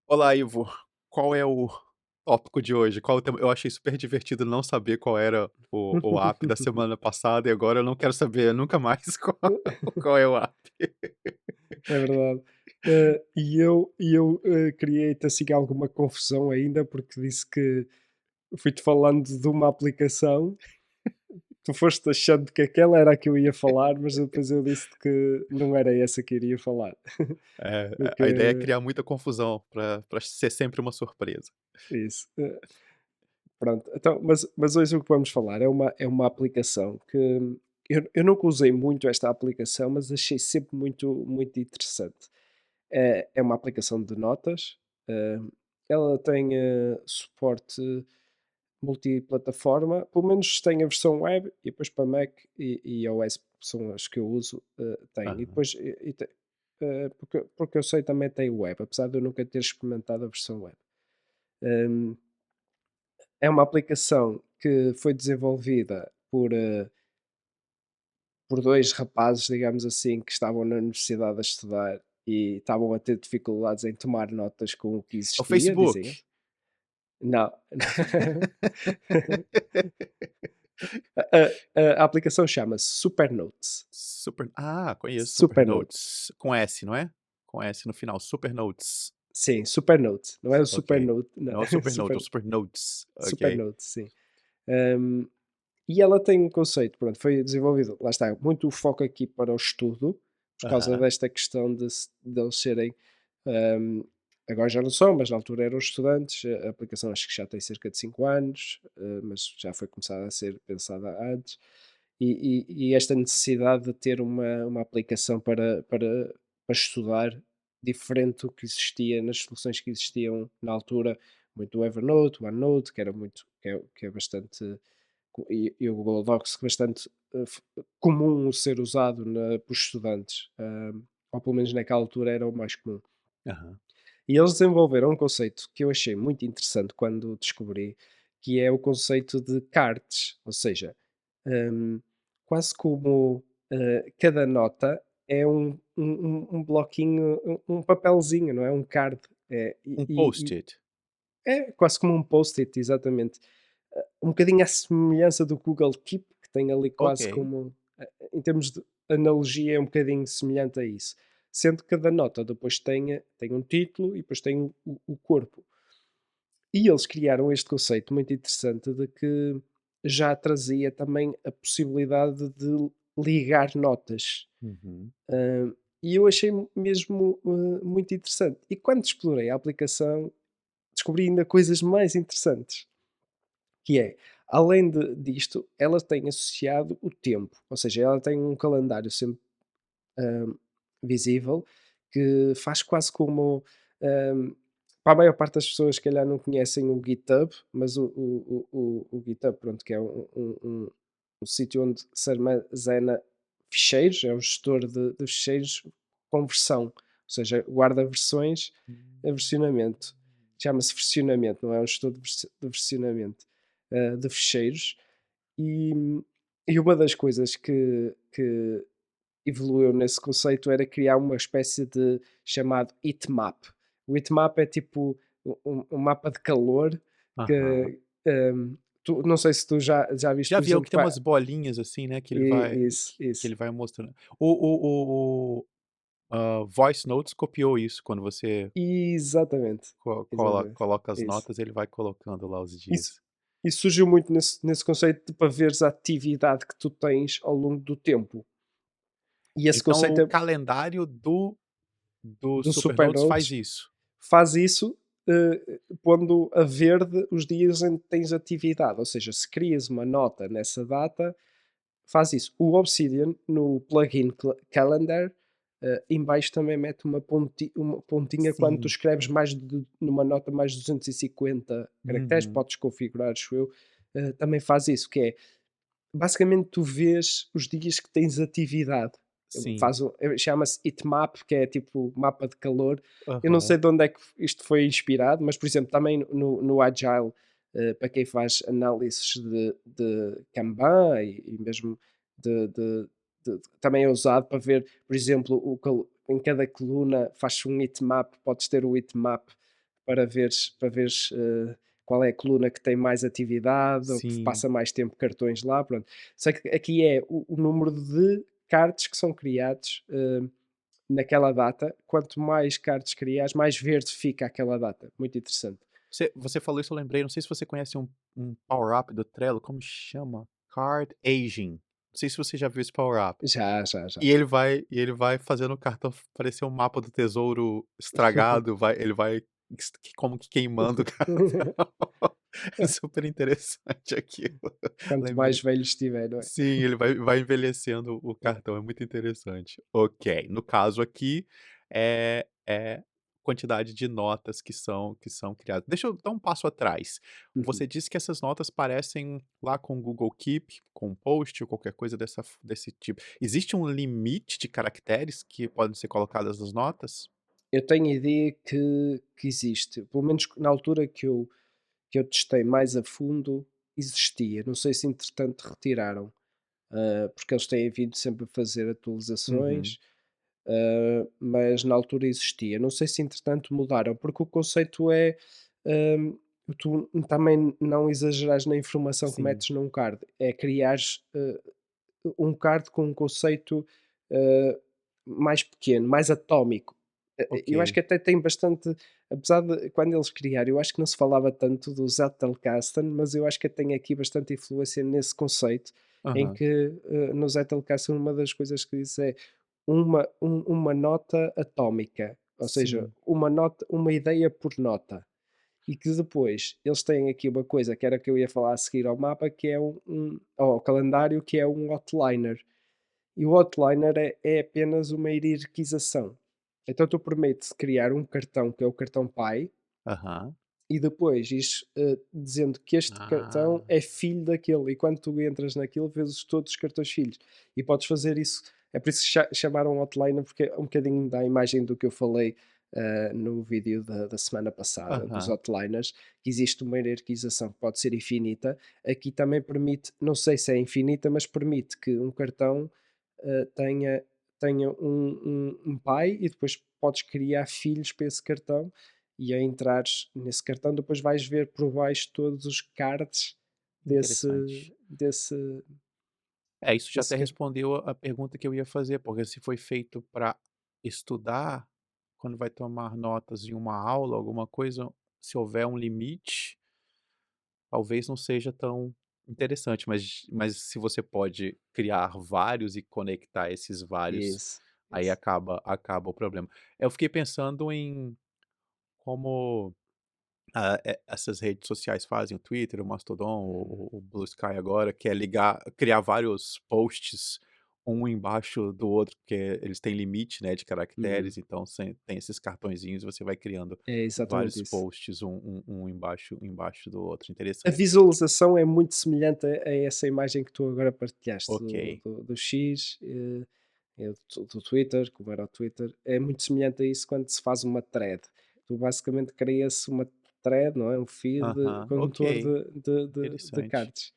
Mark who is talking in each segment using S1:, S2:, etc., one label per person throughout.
S1: Olá, Ivo. Qual é o tópico de hoje? Qual o tema? Eu achei super divertido não saber qual era o app da semana passada e agora eu não quero saber nunca mais qual é o app.
S2: É verdade. E eu criei-te assim alguma confusão ainda, porque disse que fui-te falando de uma aplicação, tu foste achando que aquela era a que eu ia falar, mas depois eu disse-te que não era essa que iria falar.
S1: A ideia é
S2: Porque
S1: criar muita confusão para ser sempre uma surpresa.
S2: isso. Pronto, então, mas hoje o que vamos falar é uma aplicação que eu nunca usei muito esta aplicação, mas achei sempre muito interessante. É uma aplicação de notas. eh, Ela tem suporte multiplataforma, pelo menos tem a versão web e depois para Mac e iOS, que são as que eu uso, tem. E
S1: Aham.
S2: depois, porque eu sei também tem web, apesar de eu nunca ter experimentado a versão web. Hum, É uma aplicação que foi desenvolvida por dois rapazes, digamos assim, que estavam na universidade a estudar e estavam a ter dificuldades em tomar notas com o que
S1: É o
S2: existia,
S1: Facebook.
S2: diziam. Não. A aplicação chama-se Supernotes.
S1: Conheço
S2: Supernotes.
S1: Supernotes, com S, não é? Com S no final, Supernotes.
S2: Sim, Supernotes. Não é o
S1: Ok.
S2: Supernote, não.
S1: Não é o Supernote, é o
S2: Super,
S1: Supernotes. Ok.
S2: Supernotes, sim. Hum, e ela tem um conceito, pronto, foi desenvolvido, lá está, muito o foco aqui para o estudo, por causa
S1: Aham.
S2: desta questão de eles serem, hum, agora já não são, mas na altura eram estudantes, a aplicação acho que já tem cerca de 5 anos, mas já foi começada a ser pensada antes, e esta necessidade de ter uma aplicação para estudar, diferente do que existia nas soluções que existiam na altura, muito o Evernote, o OneNote, que era muito, que é bastante e o Google Docs bastante comum ser usado por estudantes, ou pelo menos naquela altura era o mais comum.
S1: Aham.
S2: E eles desenvolveram um conceito que eu achei muito interessante quando descobri, que é o conceito de cards, ou seja, hum, quase como cada nota é um bloquinho, um papelzinho, não é? Um card.
S1: Um post-it.
S2: É quase como um post-it, exatamente. Um bocadinho à semelhança do Google Keep, que tem ali quase
S1: Ok.
S2: como, em termos de analogia, é um bocadinho semelhante a isso. Sendo que cada nota depois tem um título e depois tem o corpo. E eles criaram este conceito muito interessante de que já trazia também a possibilidade de ligar notas.
S1: Uhum.
S2: Hã, e eu achei mesmo, muito interessante. E quando explorei a aplicação, descobri ainda coisas mais interessantes. Que é, além disto, ela tem associado o tempo, ou seja, ela tem um calendário sempre hum, visível que faz quase como. hum, para a maior parte das pessoas, se calhar, não conhecem o GitHub, mas o GitHub, pronto, que é um sítio onde se armazena ficheiros, é um gestor de ficheiros com versão, ou seja, guarda versões a versionamento. Chama-se versionamento, não é um gestor de versionamento de ficheiros. E, e uma das coisas que evoluiu nesse conceito era criar uma espécie de chamado heatmap. O heatmap é tipo um mapa de calor
S1: Aham.
S2: que não sei se tu já viste,
S1: Já
S2: por
S1: vi um que
S2: exemplo,
S1: tem umas bolinhas, assim, né,
S2: isso,
S1: que
S2: isso.
S1: ele vai mostrando. Voice Notes copiou isso, quando você
S2: Exatamente, exatamente.
S1: coloca as
S2: Isso.
S1: notas, ele vai colocando lá os
S2: Isso,
S1: dias.
S2: isso surgiu muito nesse conceito de para veres a atividade que tu tens ao longo do tempo. E esse
S1: Então
S2: conceito
S1: o calendário do
S2: do
S1: Supernotes faz
S2: Supernotes
S1: isso.
S2: faz isso, pondo a verde os dias em que tens atividade, ou seja, se crias uma nota nessa data, faz isso. O Obsidian, no plugin Calendar, em baixo também mete uma pontinha quando tu
S1: Sim.
S2: escreves numa nota mais de 250 caracteres,
S1: Uhum.
S2: podes configurar, acho eu, também faz isso, que é, basicamente tu vês os dias que tens atividade.
S1: Sim.
S2: Chama-se heatmap, que é tipo mapa de calor. Eu não sei
S1: Aham.
S2: de onde é que isto foi inspirado, mas, por exemplo, também no Agile, para quem faz análises de Kanban e mesmo de também é usado para ver, por exemplo, em cada coluna faz-se um heatmap, podes ter o heatmap para veres qual é a coluna que tem mais atividade ou que
S1: Sim.
S2: passa mais tempo cartões lá, pronto. Sei que aqui é o número de cards que são criados naquela data. Quanto mais cards criares, mais verde fica aquela data. Muito interessante.
S1: Você falou isso, eu lembrei, não sei se você conhece um power up do Trello, como chama? Card Aging. Não sei se você já viu esse power up.
S2: Já, já, já.
S1: E ele vai fazendo o cartão parecer um mapa do tesouro estragado, ele vai como que queimando o cartão. É super interessante aquilo.
S2: Quanto mais
S1: Lembrei.
S2: velho estiver, não é?
S1: Sim, ele vai envelhecendo o cartão, é muito interessante. Ok, no caso aqui, é quantidade de notas que são criadas. Deixa eu dar um passo atrás.
S2: Uhum.
S1: Você disse que essas notas parecem lá com o Google Keep, com Post ou qualquer coisa desse tipo. Existe um limite de caracteres que podem ser colocadas nas notas?
S2: Eu tenho a ideia que existe, pelo menos na altura que eu testei mais a fundo, existia. Não sei se entretanto retiraram, porque eles têm vindo sempre a fazer
S1: Uhum,
S2: atualizações, mas na altura existia. Não sei se entretanto mudaram, porque o conceito é hum, tu também não exagerares na informação que
S1: sim.
S2: metes num card, é criares um card com um conceito eh, mais pequeno, mais atómico. Eu acho
S1: Ok.
S2: que até tem bastante, apesar de quando eles criaram, eu acho que não se falava tanto do Zettelkasten, mas eu acho que tem aqui bastante influência nesse conceito, em
S1: Aham.
S2: que no Zettelkasten uma das coisas que diz é uma nota atómica, ou seja,
S1: Sim,
S2: uma nota, uma ideia por nota. E que depois eles têm aqui uma coisa que era que eu ia falar a seguir ao mapa, que é ao calendário, que é um outliner. E o outliner é apenas uma hierarquização. Então tu permite criar um cartão, que é o cartão pai,
S1: aham.
S2: e depois ires dizendo que este
S1: Ah,
S2: cartão é filho daquele. E quando tu entras naquilo, vês todos os cartões filhos. E podes fazer isso. É por isso que chamaram outliner, porque é um bocadinho da imagem do que eu falei no vídeo da semana passada, dos
S1: aham.
S2: outliners, que existe uma hierarquização que pode ser infinita. Aqui também permite, não sei se é infinita, mas permite que um cartão tenha um pai e depois podes criar filhos para esse cartão e a entrares nesse cartão depois vais ver por baixo todos os cards desse
S1: Interessante.
S2: desse
S1: É, isso já
S2: desse
S1: até
S2: car
S1: respondeu a pergunta que eu ia fazer, porque se foi feito para estudar, quando vai tomar notas em uma aula, alguma coisa, se houver um limite, talvez não seja tão interessante, mas se você pode criar vários e conectar esses vários,
S2: isso,
S1: aí
S2: isso.
S1: acaba o problema. Eu fiquei pensando em como essas redes sociais fazem, o Twitter, o Mastodon, o Blue Sky agora, que é criar vários posts, um embaixo do outro, porque eles têm limite, né, de
S2: Uhum.
S1: caracteres, então tem esses cartõezinhos, você vai criando
S2: É exatamente
S1: vários
S2: isso.
S1: posts, um embaixo do outro,
S2: A
S1: interessante.
S2: visualização é muito semelhante a essa imagem que tu agora partilhaste
S1: Ok.
S2: do X, do Twitter, como era o Twitter, é muito semelhante a isso quando se faz uma thread. Tu basicamente crias uma thread, não é? Um feed
S1: Aham,
S2: condutor
S1: ok,
S2: de
S1: interessante,
S2: cards.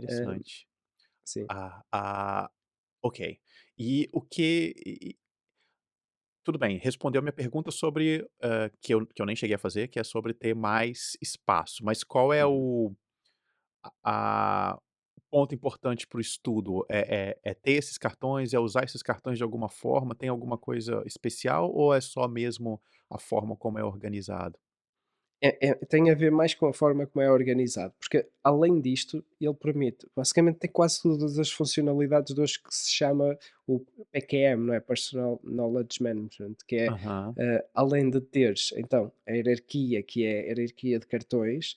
S2: Eh,
S1: interessante.
S2: sim.
S1: Ok. E o que tudo bem, respondeu a minha pergunta sobre, que eu nem cheguei a fazer, que é sobre ter mais espaço, mas qual é
S2: Uhum.
S1: o ponto importante para o estudo? É ter esses cartões, é usar esses cartões de alguma forma? Tem alguma coisa especial ou é só mesmo a forma como é organizado?
S2: Tem a ver mais com a forma como é organizado, porque além disto, ele permite, basicamente tem quase todas as funcionalidades de hoje que se chama o PQM, não é? Personal Knowledge Management, que é
S1: Aham,
S2: além de teres então a hierarquia, que é a hierarquia de cartões,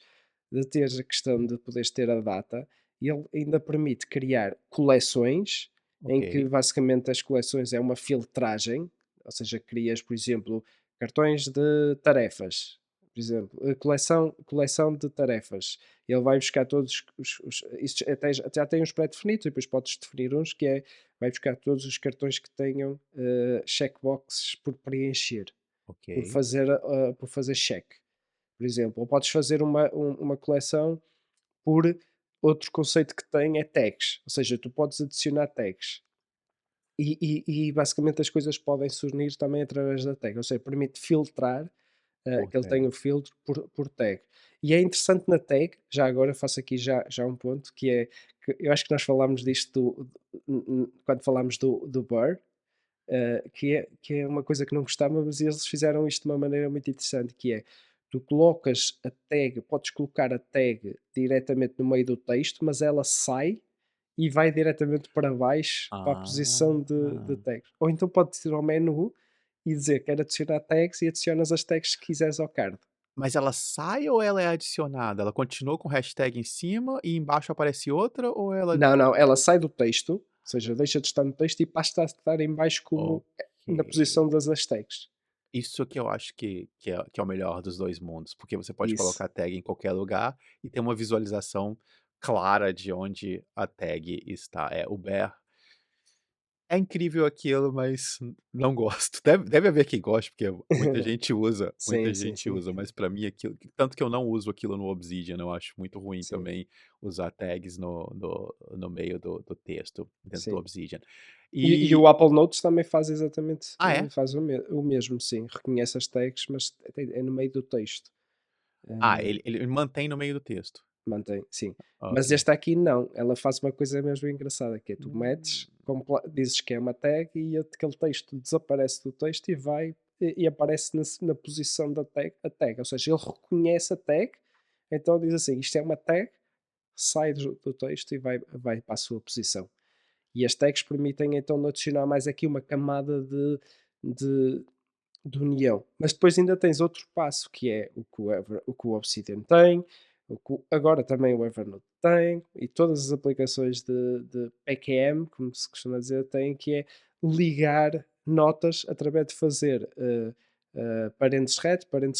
S2: de teres a questão de poderes ter a data, ele ainda permite criar coleções, em que
S1: ok.
S2: basicamente as coleções é uma filtragem, ou seja, crias, por exemplo, cartões de tarefas, por exemplo, a coleção de tarefas. Ele vai buscar todos isso até já tem uns pré-definidos e depois podes definir uns que é, vai buscar todos os cartões que tenham, checkboxes por preencher,
S1: Ok,
S2: por fazer check. Por exemplo, ou podes fazer uma coleção por outro conceito que tem é tags, ou seja, tu podes adicionar tags. E basicamente as coisas podem se unir também através da tag, ou seja, permite filtrar,
S1: Por
S2: que ele tem
S1: tag.
S2: o filtro por tag. E é interessante na tag, já agora faço aqui já um ponto, que é que eu acho que nós falámos disto quando falámos do Burr, que é uma coisa que não gostava, mas eles fizeram isto de uma maneira muito interessante, que é, tu colocas a tag, podes colocar a tag diretamente no meio do texto, mas ela sai e vai diretamente para baixo, para a posição de
S1: Ah.
S2: tags. Ou então podes ir ao menu e dizer: "Quero adicionar tags", e adicionas as tags que quiseres ao card.
S1: Mas ela sai ou ela é adicionada? Ela continua com hashtag em cima e embaixo aparece outra ou ela
S2: Não, não, ela sai do texto, ou seja, deixa de estar no texto e passa a estar em baixo como,
S1: ok.
S2: na posição das hashtags.
S1: Isso que eu acho que é o melhor dos 2 mundos, porque você pode
S2: Isso.
S1: colocar a tag em qualquer lugar e ter uma visualização clara de onde a tag está. É, o Bear é incrível aquilo, mas não gosto. Deve haver quem goste, porque
S2: Sim,
S1: muita
S2: sim,
S1: gente
S2: sim.
S1: usa, mas pra mim aquilo tanto que eu não uso aquilo no Obsidian, eu acho muito ruim
S2: Sim,
S1: também usar tags no meio do texto, dentro do
S2: sim.
S1: Obsidian.
S2: E
S1: E
S2: o Apple Notes também faz exatamente,
S1: ah, é?
S2: faz o mesmo, sim. Reconhece as tags, mas é no meio do texto.
S1: Ah,
S2: Eh,
S1: ele mantém no meio do texto.
S2: Mantém, sim. Mas
S1: Ok.
S2: esta aqui não, ela faz uma coisa mesmo engraçada, que é tu
S1: Hum,
S2: metes, dizes que é uma tag e aquele texto desaparece do texto e vai e aparece na posição da tag, a tag. Ou seja, ele reconhece a tag, então diz assim: isto é uma tag, sai do texto e vai para a sua posição. E as tags permitem então adicionar mais aqui uma camada de, de união. Mas depois ainda tens outro passo que é o que o Obsidian tem, agora também o Evernote tem, e todas as aplicações de PQM, como se costuma dizer, têm, que é ligar notas através de fazer parênteses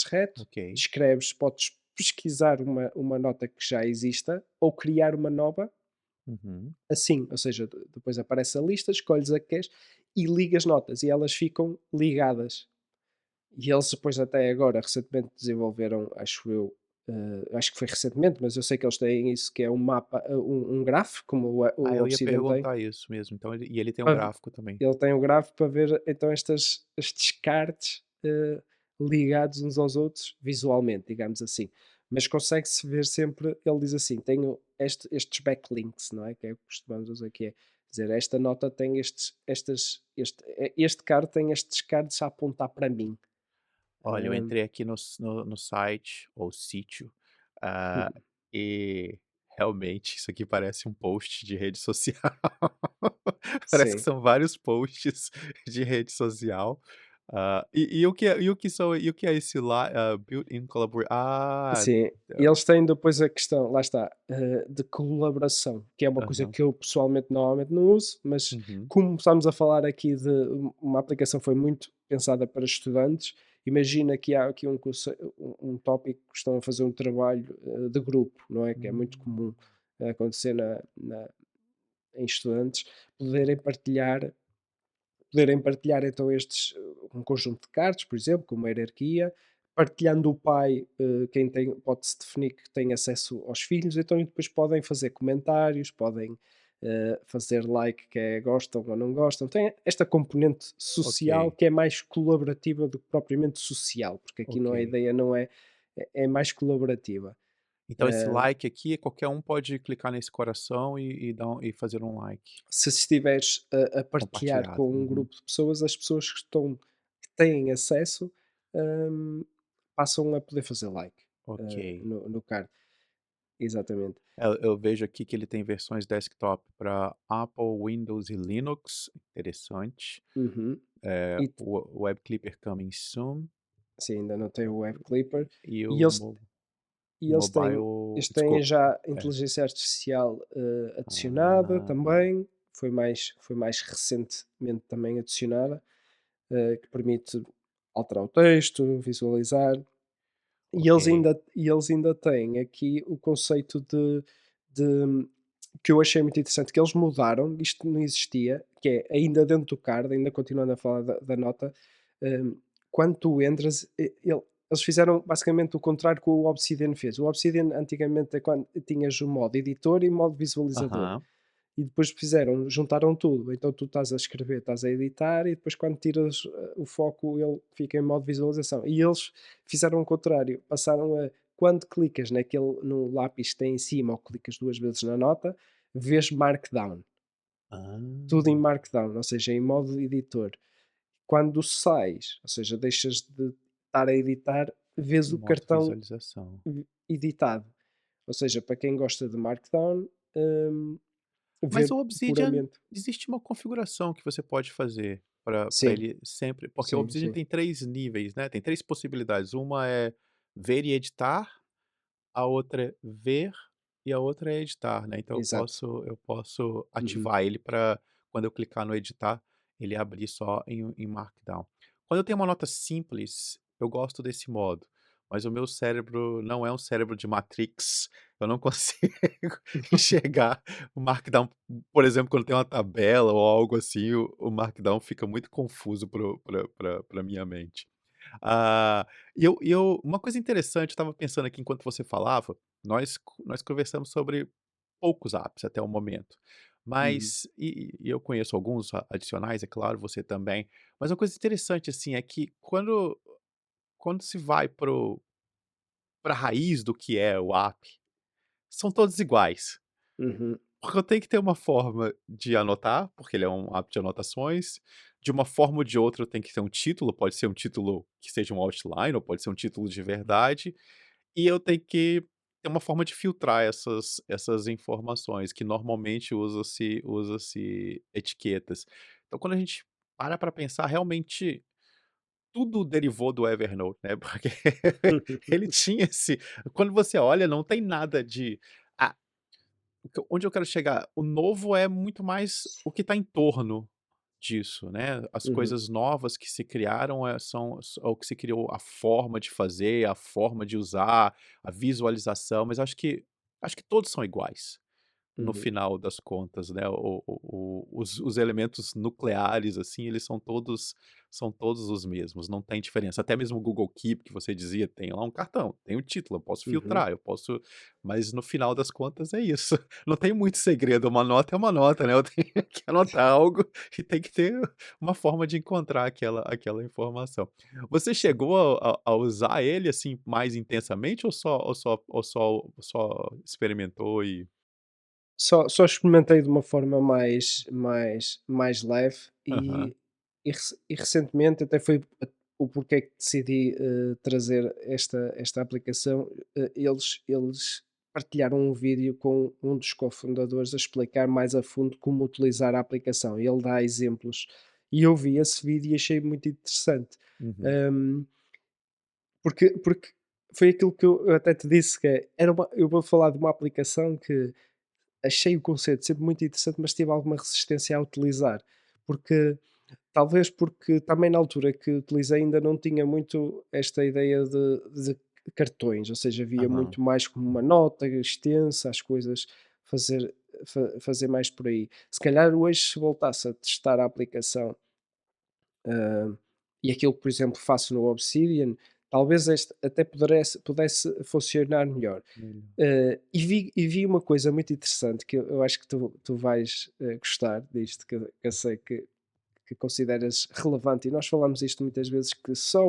S2: reto,
S1: ok.
S2: escreves, podes pesquisar uma nota que já exista ou criar uma nova
S1: Uhum.
S2: assim, ou seja, depois aparece a lista, escolhes a que queres e ligas notas e elas ficam ligadas. E eles depois até agora recentemente desenvolveram, acho eu, acho que foi recentemente, mas eu sei que eles têm isso que é um mapa, um grafo, como
S1: Ah,
S2: o
S1: eu ia
S2: Obsidian tem,
S1: perguntar isso mesmo, então ele tem um
S2: para v
S1: gráfico também.
S2: ele tem um gráfico para ver então estes cards, ligados uns aos outros visualmente, digamos assim. Mas consegue-se ver sempre, ele diz assim: "Tenho estes backlinks", não é, que é o que costumamos usar, que é dizer: "Esta nota tem este card tem estes cards a apontar para mim".
S1: Olha, eu
S2: Hã,
S1: entrei aqui no site, ou sítio, ah, e realmente isso aqui parece um post de rede social. Parece que
S2: sim.
S1: são vários posts de rede social. E o que é esse lá, built-in
S2: Sim, e eles têm depois a questão, lá está, de colaboração, que é uma coisa
S1: aham,
S2: que eu pessoalmente normalmente não uso, mas
S1: uhum,
S2: como estamos a falar aqui de uma aplicação que foi muito pensada para estudantes, imagina que há aqui um tópico que estão a fazer um trabalho de grupo, não é? Que é muito
S1: hum,
S2: comum acontecer em estudantes, poderem partilhar poderem partilhar então um conjunto de cards, por exemplo, com uma hierarquia, partilhando o pai, quem tem, pode-se definir que tem acesso aos filhos, então e depois podem fazer comentários, podem fazer like, que é gostam ou não gostam. Tem esta componente social
S1: ok,
S2: que é mais colaborativa do que propriamente social, porque aqui não, a
S1: ok.
S2: ideia não é mais colaborativa.
S1: Então esse
S2: Eh,
S1: like aqui, qualquer um pode clicar nesse coração e fazer um like,
S2: Se estiveres a partilhar
S1: compartilhado.
S2: com um
S1: Uhum,
S2: grupo de pessoas, as pessoas que têm acesso, hum, passam a poder fazer like,
S1: ok.
S2: no card. Exatamente.
S1: Eu vejo aqui que ele tem versões desktop para Apple, Windows e Linux, interessante.
S2: Uhum. E t
S1: O Web Clipper coming soon,
S2: sim, ainda não tem o Web Clipper.
S1: e
S2: E eles e eles têm
S1: mobile,
S2: têm
S1: desculpa,
S2: já
S1: é.
S2: inteligência artificial, adicionada
S1: Ah,
S2: também, foi mais recentemente também adicionada, que permite alterar o texto, visualizar.
S1: ok.
S2: E eles ainda têm aqui o conceito de que eu achei muito interessante, que eles mudaram, isto não existia, que é ainda dentro do card, ainda continuando a falar da nota, hum, quando tu entras, eles fizeram basicamente o contrário que o Obsidian fez. O Obsidian antigamente é quando tinhas o modo editor e modo visualizador.
S1: Aham.
S2: e depois fizeram juntaram tudo. Então tu estás a escrever, estás a editar e depois quando tiras, o foco ele fica em modo visualização. E eles fizeram o contrário, passaram a quando clicas no lápis que tem em cima ou clicas 2 vezes na nota, vês markdown,
S1: Ah,
S2: tudo em markdown, ou seja, em modo editor. Quando sais, ou seja, deixas de estar a editar, vês
S1: em
S2: o
S1: modo
S2: cartão
S1: visualização.
S2: editado. Ou seja, para quem gosta de Markdown,
S1: Mas
S2: ver
S1: o Obsidian,
S2: puramente.
S1: existe uma configuração que você pode fazer para
S2: Sim,
S1: ele sempre, porque o
S2: sim,
S1: Obsidian
S2: sim.
S1: tem 3 níveis, né, tem 3 possibilidades, uma é ver e editar, a outra é ver e a outra é editar, né, então
S2: Exato.
S1: eu posso
S2: Uhum,
S1: ativar ele para quando eu clicar no editar, ele abrir só em Markdown. Quando eu tenho uma nota simples, eu gosto desse modo, mas o meu cérebro não é um cérebro de Matrix, eu não consigo enxergar o Markdown, por exemplo, quando tem uma tabela ou algo assim, o Markdown fica muito confuso para minha mente. Ah, uma coisa interessante, eu estava pensando aqui enquanto você falava, nós conversamos sobre poucos apps até o momento,
S2: uhum,
S1: mas e eu conheço alguns adicionais, é claro, você também, mas uma coisa interessante, assim, é que quando se vai pra raiz do que é o app, são todos iguais.
S2: uhum,
S1: Porque eu tenho que ter uma forma de anotar, porque ele é um app de anotações, de uma forma ou de outra eu tenho que ter um título, pode ser um título que seja um outline ou pode ser um título de verdade, e eu tenho que ter uma forma de filtrar essas informações, que normalmente usa-se etiquetas. Então quando a gente para pra pensar, realmente tudo derivou do Evernote, né, porque ele tinha esse, quando você olha não tem nada de ah, onde eu quero chegar, o novo é muito mais o que está em torno disso, né, as
S2: uhum,
S1: coisas novas que se criaram, é o que se criou, a forma de fazer, a forma de usar, a visualização, mas acho que todos são iguais. No
S2: uhum.
S1: final das contas, né, os elementos nucleares, assim, eles são todos os mesmos, não tem diferença. Até mesmo o Google Keep que você dizia, tem lá um cartão, tem o título, eu posso
S2: Uhum.
S1: filtrar, eu posso, mas no final das contas é isso. Não tem muito segredo, uma nota é uma nota, né, eu tenho que anotar algo e tem que ter uma forma de encontrar aquela informação. Você
S2: Sim.
S1: chegou a usar ele, assim, mais intensamente ou só experimentou e
S2: Só experimentei de uma forma mais leve
S1: aham.
S2: e recentemente até foi o porquê que decidi, trazer esta aplicação, eles partilharam um vídeo com um dos cofundadores a explicar mais a fundo como utilizar a aplicação, e ele dá exemplos, e eu vi esse vídeo e achei muito interessante.
S1: Uhum.
S2: Hum, porque foi aquilo que eu até te disse que era uma eu vou falar de uma aplicação que achei o conceito sempre muito interessante, mas tive alguma resistência a utilizar, porque talvez porque também na altura que utilizei ainda não tinha muito esta ideia de cartões, ou seja, via
S1: Aham.
S2: muito mais como uma nota extensa, as coisas fazer fazer mais por aí. Se calhar hoje se voltasse a testar a aplicação, e aquilo que, por exemplo, faço no Obsidian, talvez este até pudesse funcionar melhor.
S1: Melhor.
S2: E vi uma coisa muito interessante que eu acho que tu vais, gostar disto, que eu sei que consideras relevante, e nós falamos isto muitas vezes, que só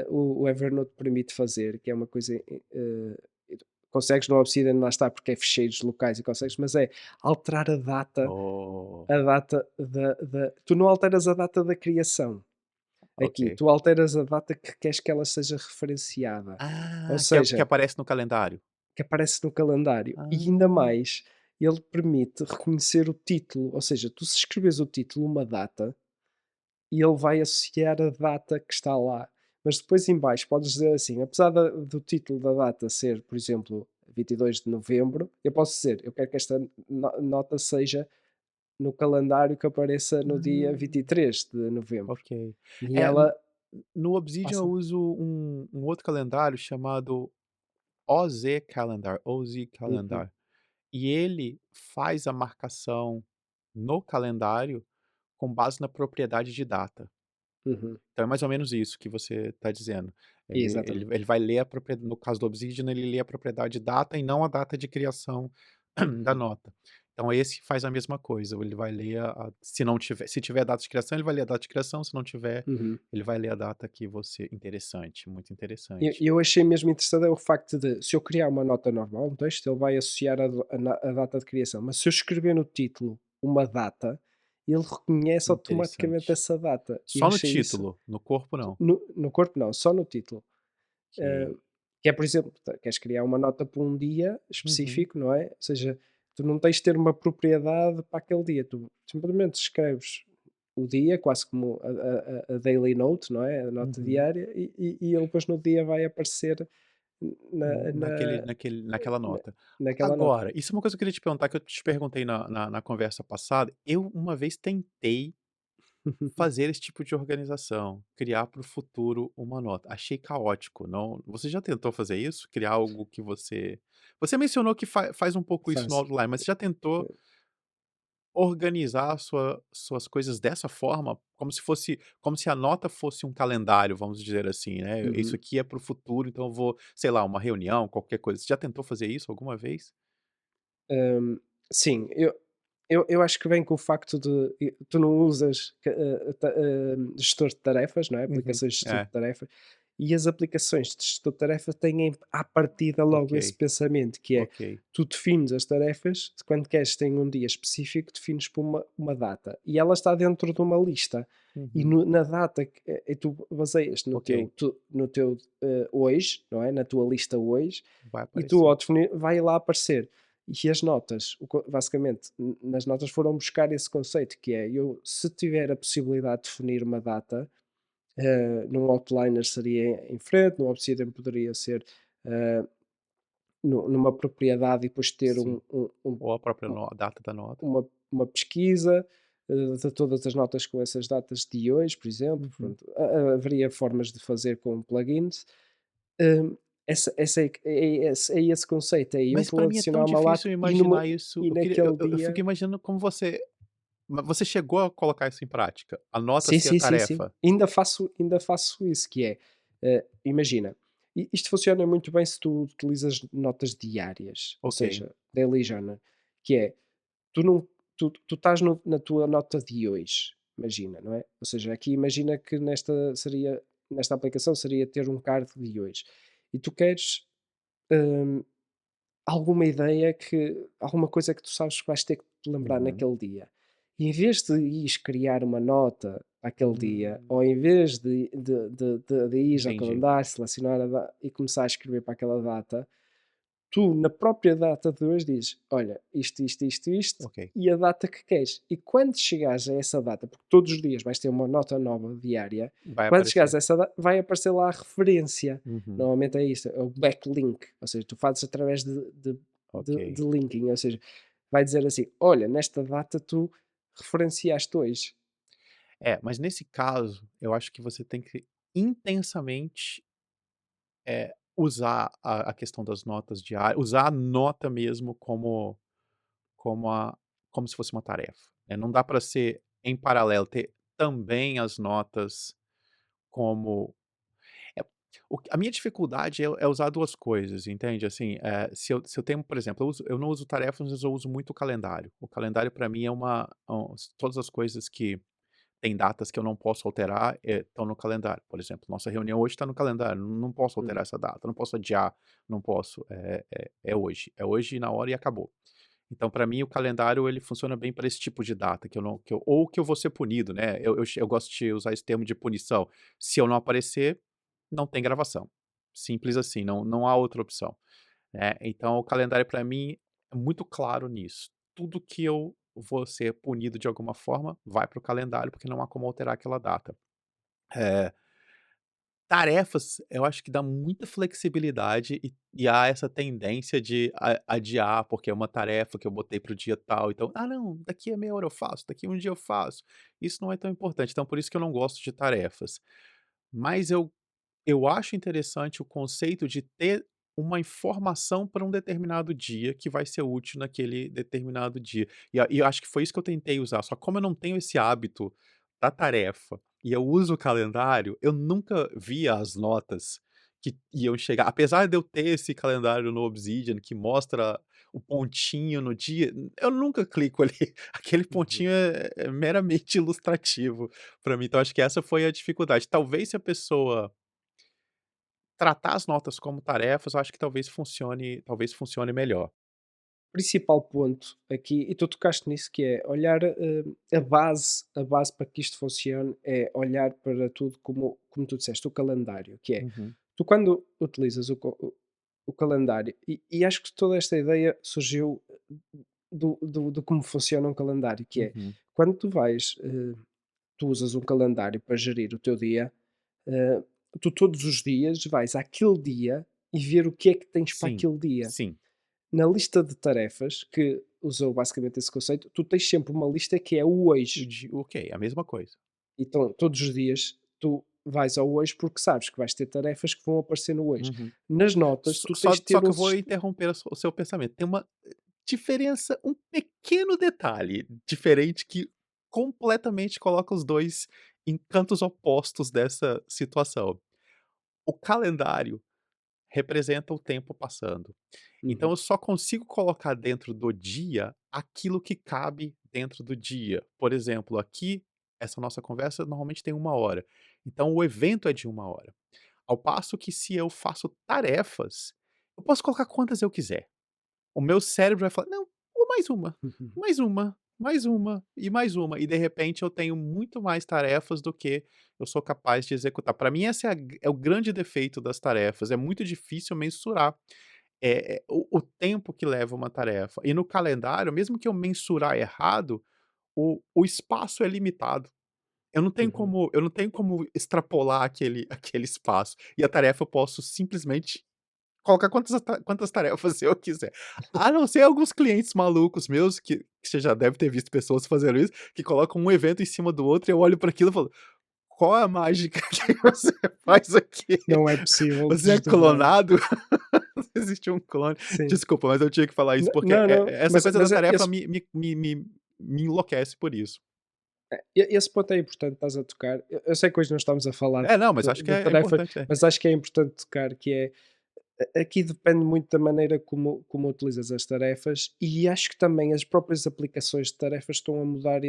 S2: o Evernote permite fazer, que é uma coisa, consegues no Obsidian, lá está, porque é ficheiros locais e consegues, mas é alterar
S1: Oh,
S2: a data tu não alteras a data da criação, aqui,
S1: ok.
S2: tu alteras a data que queres que ela seja referenciada, ou
S1: Ah, que
S2: seja,
S1: aparece no calendário.
S2: que aparece no calendário. E ainda
S1: Ah,
S2: mais, ele permite reconhecer o título, ou seja, tu se escreves o título, uma data, e ele vai associar a data que está lá. Mas depois em baixo podes dizer assim, apesar do título da data ser, por exemplo, 22 de novembro, eu posso dizer, eu quero que esta nota seja no calendário que apareça no dia
S1: ah,
S2: 23 de novembro.
S1: ok.
S2: E
S1: É,
S2: ela
S1: no Obsidian eu
S2: passa.
S1: uso um outro calendário chamado OZ Calendar, OZ
S2: Uhum,
S1: Calendar, e ele faz a marcação no calendário com base na propriedade de data.
S2: uhum,
S1: Então é mais ou menos isso que você está dizendo.
S2: exatamente.
S1: Ele vai ler a propriedade, no caso do Obsidian, ele lê a propriedade data e não a data de criação da
S2: Uhum,
S1: nota. Então esse faz a mesma coisa, ele vai ler se tiver data de criação, ele vai ler a data de criação, se não tiver,
S2: Uhum.
S1: ele vai ler a data que você interessante, muito
S2: E
S1: interessante.
S2: eu achei mesmo interessante é o facto de, se eu criar uma nota normal, um texto, ele vai associar a data de criação, mas se eu escrever no título uma data, ele reconhece automaticamente
S1: Interessante.
S2: essa data. E eu
S1: Só no
S2: achei isso
S1: título, no corpo não.
S2: no corpo não, só no título.
S1: Ok.
S2: Que é, por exemplo, queres criar uma nota para um dia
S1: Uhum.
S2: específico, não é? Ou seja, tu não tens de ter uma propriedade para aquele dia, tu simplesmente escreves o dia, quase como a daily note, não é? A nota
S1: Uhum.
S2: diária, e ele depois no dia vai aparecer na, na,
S1: Naquela
S2: na-
S1: nota.
S2: naquela nota.
S1: Agora, isso é uma coisa que eu queria te perguntar, que eu te perguntei na conversa passada. Eu uma vez tentei fazer esse tipo de organização, criar para o futuro uma nota. Achei caótico, não, você já tentou fazer isso? Criar algo que você mencionou que faz um pouco isso no
S2: Faço.
S1: Outline, mas você já tentou organizar suas coisas dessa forma? Como se a nota fosse um calendário, vamos dizer assim, né, isso
S2: Uhum.
S1: aqui é para o futuro, então eu vou, sei lá, uma reunião, qualquer coisa. Você já tentou fazer isso alguma vez?
S2: Hum, sim, eu acho que vem com o facto de tu não usas gestor de tarefas, não é?
S1: Uhum.
S2: Aplicações de gestor de
S1: É,
S2: tarefas, e as aplicações de gestor de tarefas têm à partida
S1: ok,
S2: logo esse pensamento, que é,
S1: ok.
S2: tu defines as tarefas, quando queres ter um dia específico, defines por uma data, e ela está dentro de uma lista. E
S1: Uhum.
S2: na data e tu baseias
S1: Ok,
S2: no teu hoje, não é? Na tua lista hoje,
S1: vai
S2: e tu
S1: aparecer.
S2: ao definir, vai lá aparecer. E as notas, basicamente, nas notas foram buscar esse conceito, que é, eu se tiver a possibilidade de definir uma data, num outliner seria em frente, no Obsidian poderia ser eh, numa propriedade e depois ter
S1: Sim. Ou a própria
S2: um-
S1: data da nota.
S2: uma pesquisa de todas as notas com essas datas de hoje, por exemplo.
S1: Uhum.
S2: Pronto. Haveria formas de fazer com plugins. Hum, é esse conceito, é eu
S1: Mas
S2: vou
S1: para mim é tão
S2: adicionar uma
S1: difícil
S2: data e, numa,
S1: imaginar isso.
S2: e naquele
S1: Eu fico
S2: dia.
S1: imaginando como você chegou a colocar isso em prática? A nota
S2: Sim,
S1: ser a
S2: sim, sim, sim.
S1: tarefa?
S2: Ainda faço isso, que é, imagina, isto funciona muito bem se tu utilizas notas diárias, ou
S1: Ok.
S2: seja, daily journal, que é, tu não tu estás na tua nota de hoje, imagina, não é? Ou seja, aqui imagina que nesta aplicação seria ter um card de hoje, e tu queres, hum, alguma coisa que tu sabes que vais ter que te lembrar
S1: Uhum.
S2: naquele dia. E em vez de ires criar uma nota aquele dia,
S1: Hum,
S2: ou em vez de ires ao
S1: entendi.
S2: calendário, selecionar e começar a escrever para aquela data, tu, na própria data de hoje, dizes: olha, isto,
S1: Ok.
S2: e a data que queres. E quando chegares a essa data, porque todos os dias vais ter uma nota nova diária,
S1: Vai
S2: quando chegares
S1: aparecer.
S2: a essa data, vai aparecer lá a referência.
S1: Uhum.
S2: Normalmente é isso, é o backlink, ou seja, tu fazes através de
S1: Ok.
S2: linking, ou seja, vai dizer assim: olha, nesta data tu referenciaste hoje.
S1: É, mas nesse caso, eu acho que você tem que intensamente, usar a questão das notas diárias, usar a nota mesmo como a como se fosse uma tarefa, não dá para ser em paralelo, ter também as notas como é a minha dificuldade é usar 2 coisas, entende, assim, se eu tenho, por exemplo, eu não uso tarefas, mas eu uso muito o calendário. O calendário para mim todas as coisas que tem datas que eu não posso alterar, estão no calendário. Por exemplo, nossa reunião hoje está no calendário, não posso alterar
S2: Uhum,
S1: essa data, não posso adiar, não posso, é hoje na hora e acabou. Então para mim o calendário ele funciona bem para esse tipo de data que eu não que eu ou que eu vou ser punido, né, eu gosto de usar esse termo de punição, se eu não aparecer, não tem gravação, simples assim, não há outra opção, né. Então o calendário para mim é muito claro nisso, tudo que eu vou ser punido de alguma forma, vai para o calendário, porque não há como alterar aquela data. Eh Tarefas, eu acho que dá muita flexibilidade e há essa tendência de adiar, porque é uma tarefa que eu botei para o dia tal, então: "Ah não, daqui a meia hora eu faço, daqui a um dia eu faço". Isso não é tão importante, então por isso que eu não gosto de tarefas. Mas eu acho interessante o conceito de ter uma informação para um determinado dia que vai ser útil naquele determinado dia. E eu acho que foi isso que eu tentei usar, só que como eu não tenho esse hábito da tarefa e eu uso o calendário, eu nunca via as notas que iam chegar. Apesar de eu ter esse calendário no Obsidian que mostra o pontinho no dia, eu nunca clico ali. Aquele
S2: Uhum.
S1: pontinho é meramente ilustrativo para mim, então acho que essa foi a dificuldade. Talvez se a pessoa tratar as notas como tarefas, eu acho que talvez funcione melhor.
S2: Principal ponto aqui, e tu tocaste nisso, que é olhar, a base para que isto funcione é olhar para tudo como tu disseste, o calendário, que é,
S1: Uhum,
S2: tu quando utilizas o calendário, e acho que toda esta ideia surgiu de como funciona um calendário, que é,
S1: uhum.
S2: quando tu usas um calendário para gerir o teu dia, eh, tu todos os dias vais àquele dia e ver o que é que tens para
S1: Sim,
S2: aquele dia.
S1: sim.
S2: Na lista de tarefas, que usou basicamente esse conceito, tu tens sempre uma lista que é o hoje.
S1: Ok, a mesma coisa.
S2: Então, todos os dias tu vais ao hoje porque sabes que vais ter tarefas que vão aparecer no hoje.
S1: Uhum.
S2: Nas notas,
S1: Só
S2: tu
S1: só
S2: tens de
S1: só
S2: ter
S1: que
S2: um
S1: eu vou
S2: sistema.
S1: interromper o seu pensamento. Tem uma diferença, um pequeno detalhe diferente que completamente coloca os 2 em cantos opostos dessa situação. O calendário representa o tempo passando. Então
S2: Uhum,
S1: eu só consigo colocar dentro do dia aquilo que cabe dentro do dia. Por exemplo, aqui, essa nossa conversa normalmente tem 1 hora, então o evento é de 1 hora. Ao passo que se eu faço tarefas, eu posso colocar quantas eu quiser. O meu cérebro vai falar: "Não, ou mais uma,
S2: uhum,
S1: mais uma, mais uma e mais uma", e de repente eu tenho muito mais tarefas do que eu sou capaz de executar. Para mim esse é o grande defeito das tarefas, é muito difícil mensurar, o tempo que leva uma tarefa. E no calendário, mesmo que eu mensurar errado, o espaço é limitado.
S2: uhum.
S1: Eu não tenho como extrapolar aquele aquele espaço, e a tarefa eu posso simplesmente colocar quantas tarefas eu quiser. A não ser alguns clientes malucos meus, que você já deve ter visto pessoas fazendo isso, que colocam um evento em cima do outro e eu olho para aquilo e falo: "Qual é a mágica que você faz aqui?
S2: Não é possível
S1: Você é
S2: desdobrar.
S1: clonado?" Existe um clone.
S2: Sim.
S1: Desculpa, mas eu tinha que falar isso, porque,
S2: Não, não,
S1: essa coisa da
S2: mas é
S1: tarefa
S2: esse,
S1: me enlouquece por isso.
S2: esse ponto é importante, estás a tocar. Eu sei que hoje não estamos a falar
S1: É, não, mas acho que
S2: de
S1: é
S2: tarefa,
S1: importante, é.
S2: mas acho que é importante tocar, que é, aqui depende muito da maneira como utilizas as tarefas, e acho que também as próprias aplicações de tarefas estão a mudar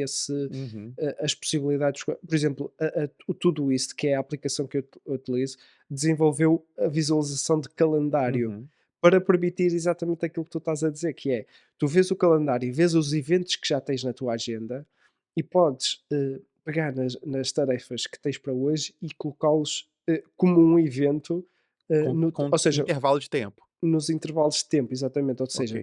S1: Uhum,
S2: as possibilidades. Por exemplo, o Todoist, que é a aplicação que eu utilizo, desenvolveu a visualização de calendário
S1: uhum.
S2: para permitir exatamente aquilo que tu estás a dizer, que é, tu vês o calendário e vês os eventos que já tens na tua agenda e podes pegar nas tarefas que tens para hoje e colocá-los como um evento,
S1: Com
S2: ou seja,
S1: intervalo de tempo.
S2: nos intervalos de tempo, exatamente. Ou
S1: Ok,
S2: seja,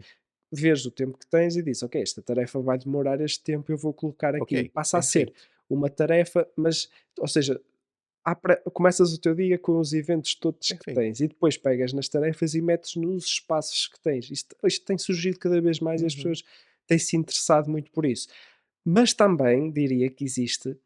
S2: vês o tempo que tens e dizes: ok, esta tarefa vai demorar este tempo, eu vou colocar
S1: ok,
S2: aqui. E passa a ser
S1: perfeito.
S2: uma tarefa, mas, ou seja, começas o teu dia com os eventos todos que
S1: Perfeito.
S2: tens e depois pegas nas tarefas e metes nos espaços que tens. Isto tem surgido cada vez mais e as
S1: Uhum,
S2: pessoas têm se interessado muito por isso. Mas também diria que existe,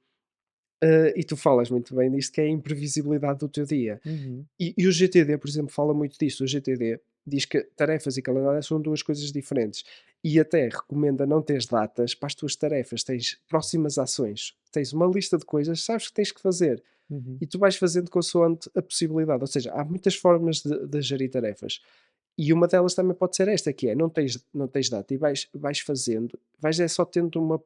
S2: e tu falas muito bem disto, que é a imprevisibilidade do teu dia.
S1: uhum.
S2: E o GTD, por exemplo, fala muito disto. O GTD diz que tarefas e calendário são duas coisas diferentes e até recomenda não teres datas para as tuas tarefas. Tens próximas ações, tens uma lista de coisas, sabes que tens que fazer
S1: Uhum.
S2: e tu vais fazendo consoante a possibilidade. Ou seja, há muitas formas de gerir tarefas. E uma delas também pode ser esta, que é não tens data e vais fazendo, vais é só tendo uma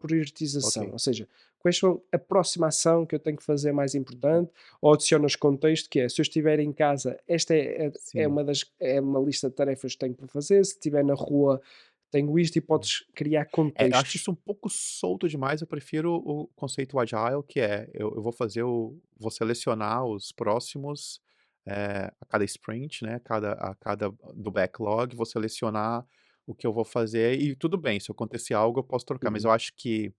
S1: Ok.
S2: priorização, ou seja, quais são a próxima ação que eu tenho que fazer mais
S1: Uhum.
S2: importante, ou adicionas contexto, que é, se eu estiver em casa, esta é
S1: Sim.
S2: uma lista de tarefas que tenho para fazer, se estiver na rua, tenho isto e
S1: Hum.
S2: podes criar
S1: Eu acho
S2: contextos.
S1: isso um pouco solto demais, eu prefiro o conceito agile, que é, eu vou selecionar os próximos, a cada sprint, né, a cada do backlog, vou selecionar o que eu vou fazer e tudo bem, se acontecer algo eu posso trocar, mas
S2: Uhum.
S1: eu acho que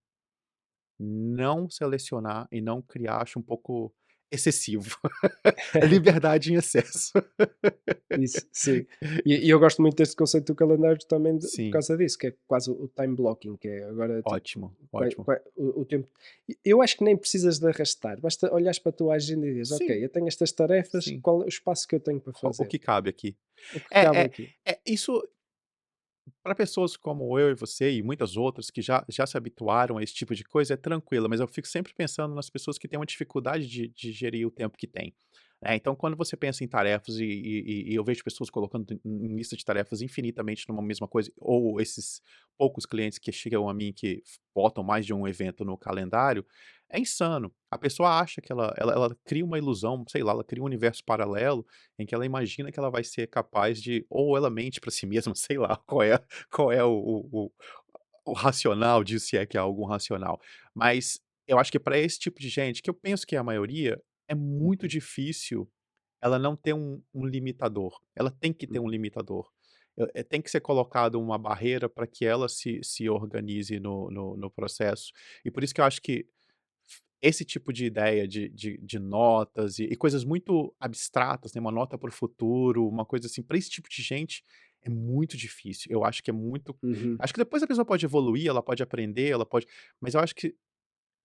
S1: não selecionar e não criar, acho um pouco excessivo. É liberdade em excesso.
S2: Isso, sim. E eu gosto muito deste conceito do calendário também por
S1: Sim,
S2: causa disso, que é quase o time blocking, que é agora tipo,
S1: ótimo, ótimo.
S2: o tempo. Eu acho que nem precisas de arrastar, basta olhares para a tua agenda e dizes,
S1: Sim,
S2: ok, eu tenho estas tarefas,
S1: sim.
S2: qual é o espaço que eu tenho para
S1: O
S2: fazer?
S1: que cabe aqui.
S2: O que cabe
S1: É é
S2: aqui?
S1: isso para pessoas como eu e você e muitas outras que já se habituaram a esse tipo de coisa, é tranquilo, mas eu fico sempre pensando nas pessoas que têm uma dificuldade de gerir o tempo que têm. Então quando você pensa em tarefas e eu vejo pessoas colocando em lista de tarefas infinitamente numa mesma coisa, ou esses poucos clientes que chegam a mim que botam mais de um evento no calendário, é insano. A pessoa acha que ela cria uma ilusão, sei lá, ela cria um universo paralelo em que ela imagina que ela vai ser capaz de ou ela mente pra si mesma, sei lá qual é o racional disso, se é que é algum racional. Mas eu acho que para esse tipo de gente, que eu penso que é a maioria, é muito
S2: Uhum,
S1: difícil ela não ter um limitador. Ela tem que ter um
S2: uhum,
S1: limitador. Tem que ser colocado uma barreira para que ela se organize no processo. E por isso que eu acho que esse tipo de ideia de notas e coisas muito abstratas, né, uma nota para o futuro, uma coisa assim, para esse tipo de gente, é muito difícil. Eu acho que é muito
S2: uhum,
S1: acho que depois a pessoa pode evoluir, ela pode aprender, ela pode mas eu acho que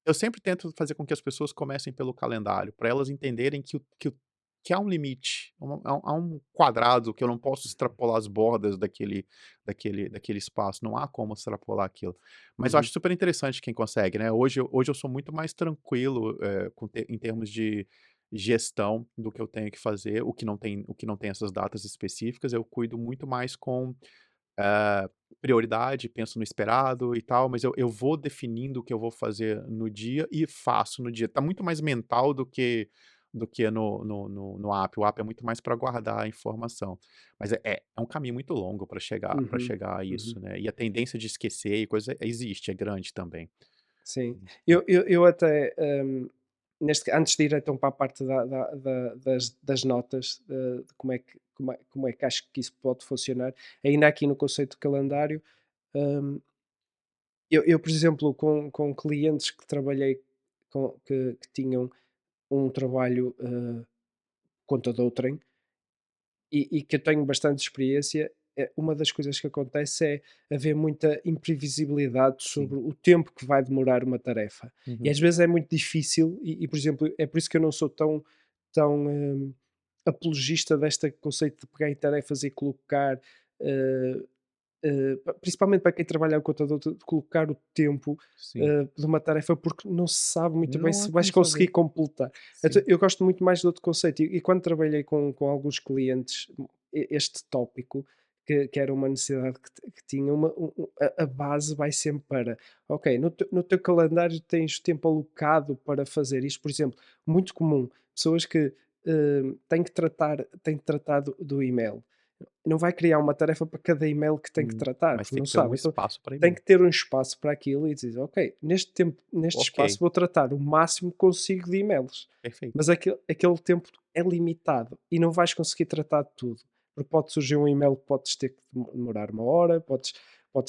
S1: eu sempre tento fazer com que as pessoas comecem pelo calendário, para elas entenderem que há um limite, há um quadrado que eu não posso extrapolar as bordas daquele espaço, não há como extrapolar aquilo. Mas eu
S2: uhum,
S1: acho super interessante quem consegue, né. Hoje eu sou muito mais tranquilo, em termos de gestão do que eu tenho que fazer, o que não tem essas datas específicas, eu cuido muito mais com eh, prioridade, penso no esperado e tal, mas eu vou definindo o que eu vou fazer no dia e faço no dia. Tá muito mais mental do que no app. O app é muito mais para guardar a informação. Mas é um caminho muito longo para
S2: uhum,
S1: chegar a
S2: uhum.
S1: isso, né. E a tendência de esquecer e coisa existe, é grande também.
S2: Sim. Eu até, antes de ir então para a parte das notas, de como é que acho que isso pode funcionar, ainda aqui no conceito de calendário, hum, eu, por exemplo, com clientes que trabalhei que tinham um trabalho, conta de outrem, e que eu tenho bastante experiência, uma das coisas que acontece é haver muita imprevisibilidade
S1: Sim.
S2: sobre o tempo que vai demorar uma tarefa. E
S1: Uhum.
S2: às vezes é muito difícil, por exemplo, é por isso que eu não sou tão apologista deste conceito de pegar em tarefas e colocar. eh, Principalmente para quem trabalha ao computador, de colocar o tempo
S1: Sim.
S2: de uma tarefa, porque não se sabe muito bem
S1: Não
S2: se
S1: há
S2: vais
S1: como
S2: conseguir
S1: saber.
S2: completar. Então,
S1: Sim.
S2: eu gosto muito mais de outro conceito, e quando trabalhei com alguns clientes, este tópico, que era uma necessidade que tinha, a base vai sempre para, ok, no teu calendário tens tempo alocado para fazer isto, por exemplo, muito comum, pessoas que têm que tratar do e-mail, não vai criar uma tarefa para cada e-mail que tem que tratar,
S1: Mas
S2: porque
S1: tem
S2: não
S1: que ter um
S2: sabe. Então
S1: espaço para
S2: tem
S1: e-mail.
S2: que ter um espaço para aquilo e dizer, ok, neste tempo, neste
S1: Ok,
S2: espaço vou tratar o máximo que consigo de e-mails.
S1: perfeito.
S2: Mas aquele tempo é limitado e não vais conseguir tratar de tudo. Porque pode surgir um e-mail que podes ter que demorar uma hora, podes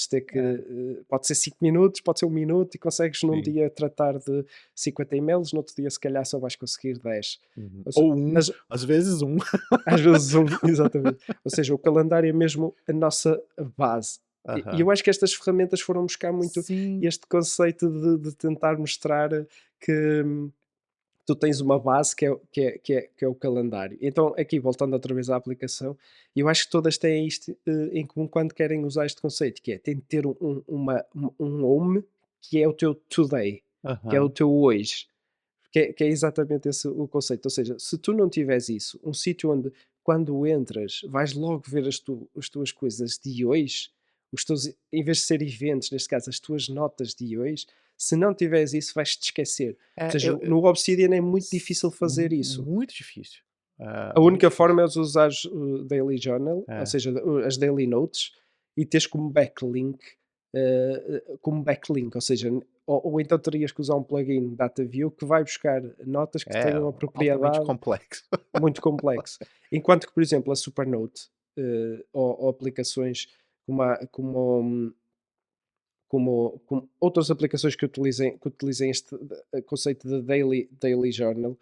S2: ter que.
S1: É,
S2: Pode ser 5 minutos, pode ser um minuto, e consegues num
S1: sim.
S2: dia tratar de 50 e-mails, no outro dia se calhar só vais conseguir 10.
S1: Uhum.
S2: Se-
S1: Ou um,
S2: Mas
S1: às vezes um.
S2: às vezes exatamente. Ou seja, o calendário é mesmo a nossa base. E
S1: Aham.
S2: eu acho que estas ferramentas foram buscar muito
S1: Sim.
S2: este conceito de tentar mostrar que tu tens uma base que é o calendário. Então, aqui voltando outra vez à aplicação, eu acho que todas têm isto em comum quando querem usar este conceito, que é tem de ter um home, que é o teu today, que é o
S1: Aham.
S2: teu hoje. Que é exatamente esse o conceito. Ou seja, se tu não tiveres isso, um sítio onde quando entras vais logo ver as tuas coisas de hoje, em vez de ser eventos, neste caso, as tuas notas de hoje, se não tiveres isso, vais-te esquecer. Ou
S1: É,
S2: seja, no Obsidian é muito difícil fazer isso.
S1: muito difícil.
S2: A
S1: Muito
S2: única
S1: difícil.
S2: forma é usares o Daily Journal, ou
S1: É.
S2: seja, as Daily Notes, e teres como backlink, ou seja, ou então terias que usar um plugin DataView que vai buscar notas que
S1: É,
S2: tenham a
S1: altamente
S2: propriedade
S1: complexo.
S2: muito complexo. Enquanto que, por exemplo, a Supernote, ou aplicações como outras aplicações que utilizem este conceito de Daily Journal,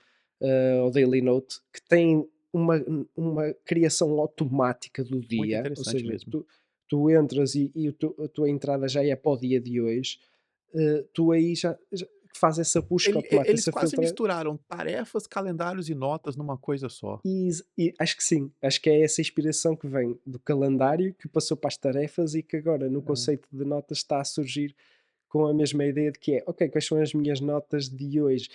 S2: ou Daily Note, que têm uma criação automática do
S1: Muito
S2: dia, ou
S1: interessante
S2: seja,
S1: mesmo.
S2: tu entras a tua entrada já é para o dia de hoje, tu aí já faz essa busca automática,
S1: Eles
S2: essa
S1: quase
S2: filtra.
S1: misturaram tarefas, calendários e notas numa coisa só.
S2: E acho que sim, acho que é essa inspiração que vem do calendário, que passou para as tarefas e que agora no
S1: É.
S2: conceito de notas está a surgir com a mesma ideia de que é, ok, quais são as minhas notas de hoje?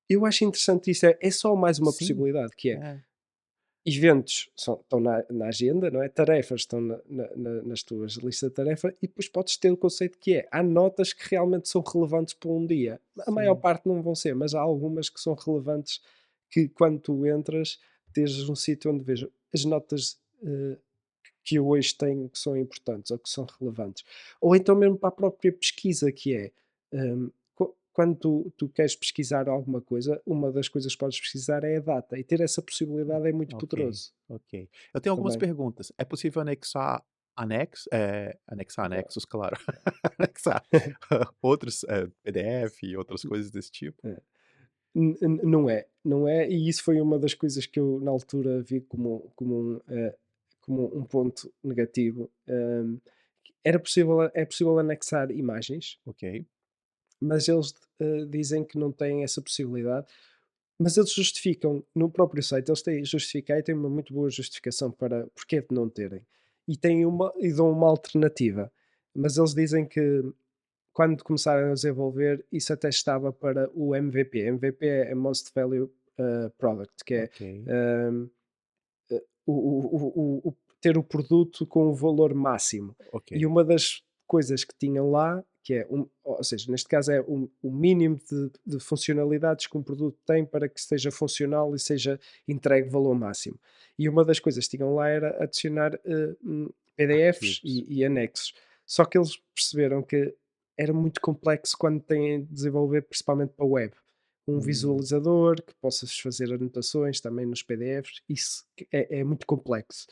S2: eu acho interessante isso, é só mais uma
S1: Sim,
S2: possibilidade, que é,
S1: é,
S2: eventos estão na agenda, não é? Tarefas estão nas tuas listas de tarefa e depois podes ter o conceito que é, há notas que realmente são relevantes para um dia. A maior
S1: sim,
S2: parte não vão ser, mas há algumas que são relevantes que quando tu entras, tens um sítio onde vejo as notas que eu hoje tenho que são importantes ou que são relevantes. Ou então mesmo para a própria pesquisa, que é, quando tu queres pesquisar alguma coisa, uma das coisas que podes pesquisar é a data, e ter essa possibilidade é muito
S1: ok,
S2: poderoso
S1: ok. Eu tenho algumas
S2: também.
S1: perguntas. É possível anexar anexar
S2: Epá,
S1: anexos, claro, anexar outros, PDF e outras coisas desse tipo?
S2: é. Não é, não é, e isso foi uma das coisas que eu na altura vi como um ponto negativo. É possível anexar imagens,
S1: Ok,
S2: mas eles dizem que não têm essa possibilidade. Mas eles justificam no próprio site, eles têm justificar e têm uma muito boa justificação para porque é de não terem. E dão uma alternativa. Mas eles dizem que quando começaram a desenvolver, isso até estava para o MVP. MVP é Most Value Product, que é
S1: ok,
S2: hum, ter o produto com o valor máximo.
S1: ok.
S2: E uma das coisas que tinham lá, que é, ou seja, neste caso é o mínimo de funcionalidades que um produto tem para que seja funcional e seja entregue valor máximo. E uma das coisas que tinham lá era adicionar PDFs
S1: Arquivos.
S2: e anexos. Só que eles perceberam que era muito complexo quando têm de desenvolver, principalmente para a web, um
S1: Hum,
S2: visualizador que possas fazer anotações também nos PDFs, isso é muito complexo.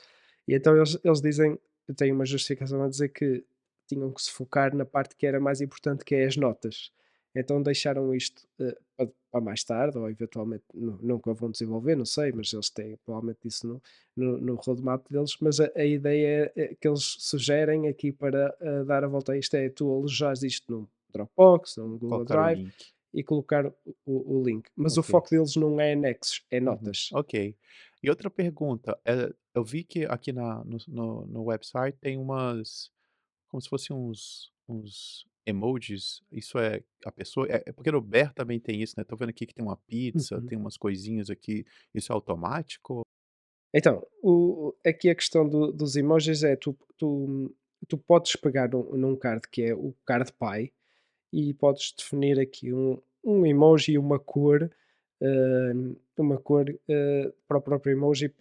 S2: E então eles dizem, têm uma justificação a dizer que tinham que se focar na parte que era mais importante, que é as notas. Então deixaram isto para mais tarde, ou eventualmente nunca vão desenvolver, não sei, mas eles têm provavelmente isso no roadmap deles. Mas a ideia que eles sugerem aqui para dar a volta a isto é tu alojares isto num Dropbox, num Google
S1: colocar o
S2: Drive
S1: link.
S2: e colocar o link. Mas o
S1: Ok.
S2: foco deles não é anexos, é
S1: Uhum,
S2: notas.
S1: ok. E outra pergunta, eu vi que aqui no website tem umas como se fossem uns emojis, isso é a pessoa porque no Bear também tem isso, né, tô vendo aqui que tem uma pizza,
S2: Uhum.
S1: tem umas coisinhas aqui, isso é automático?
S2: Então, aqui a questão dos emojis é tu podes pegar num card que é o card Pie e podes definir aqui um emoji e uma cor para o próprio emoji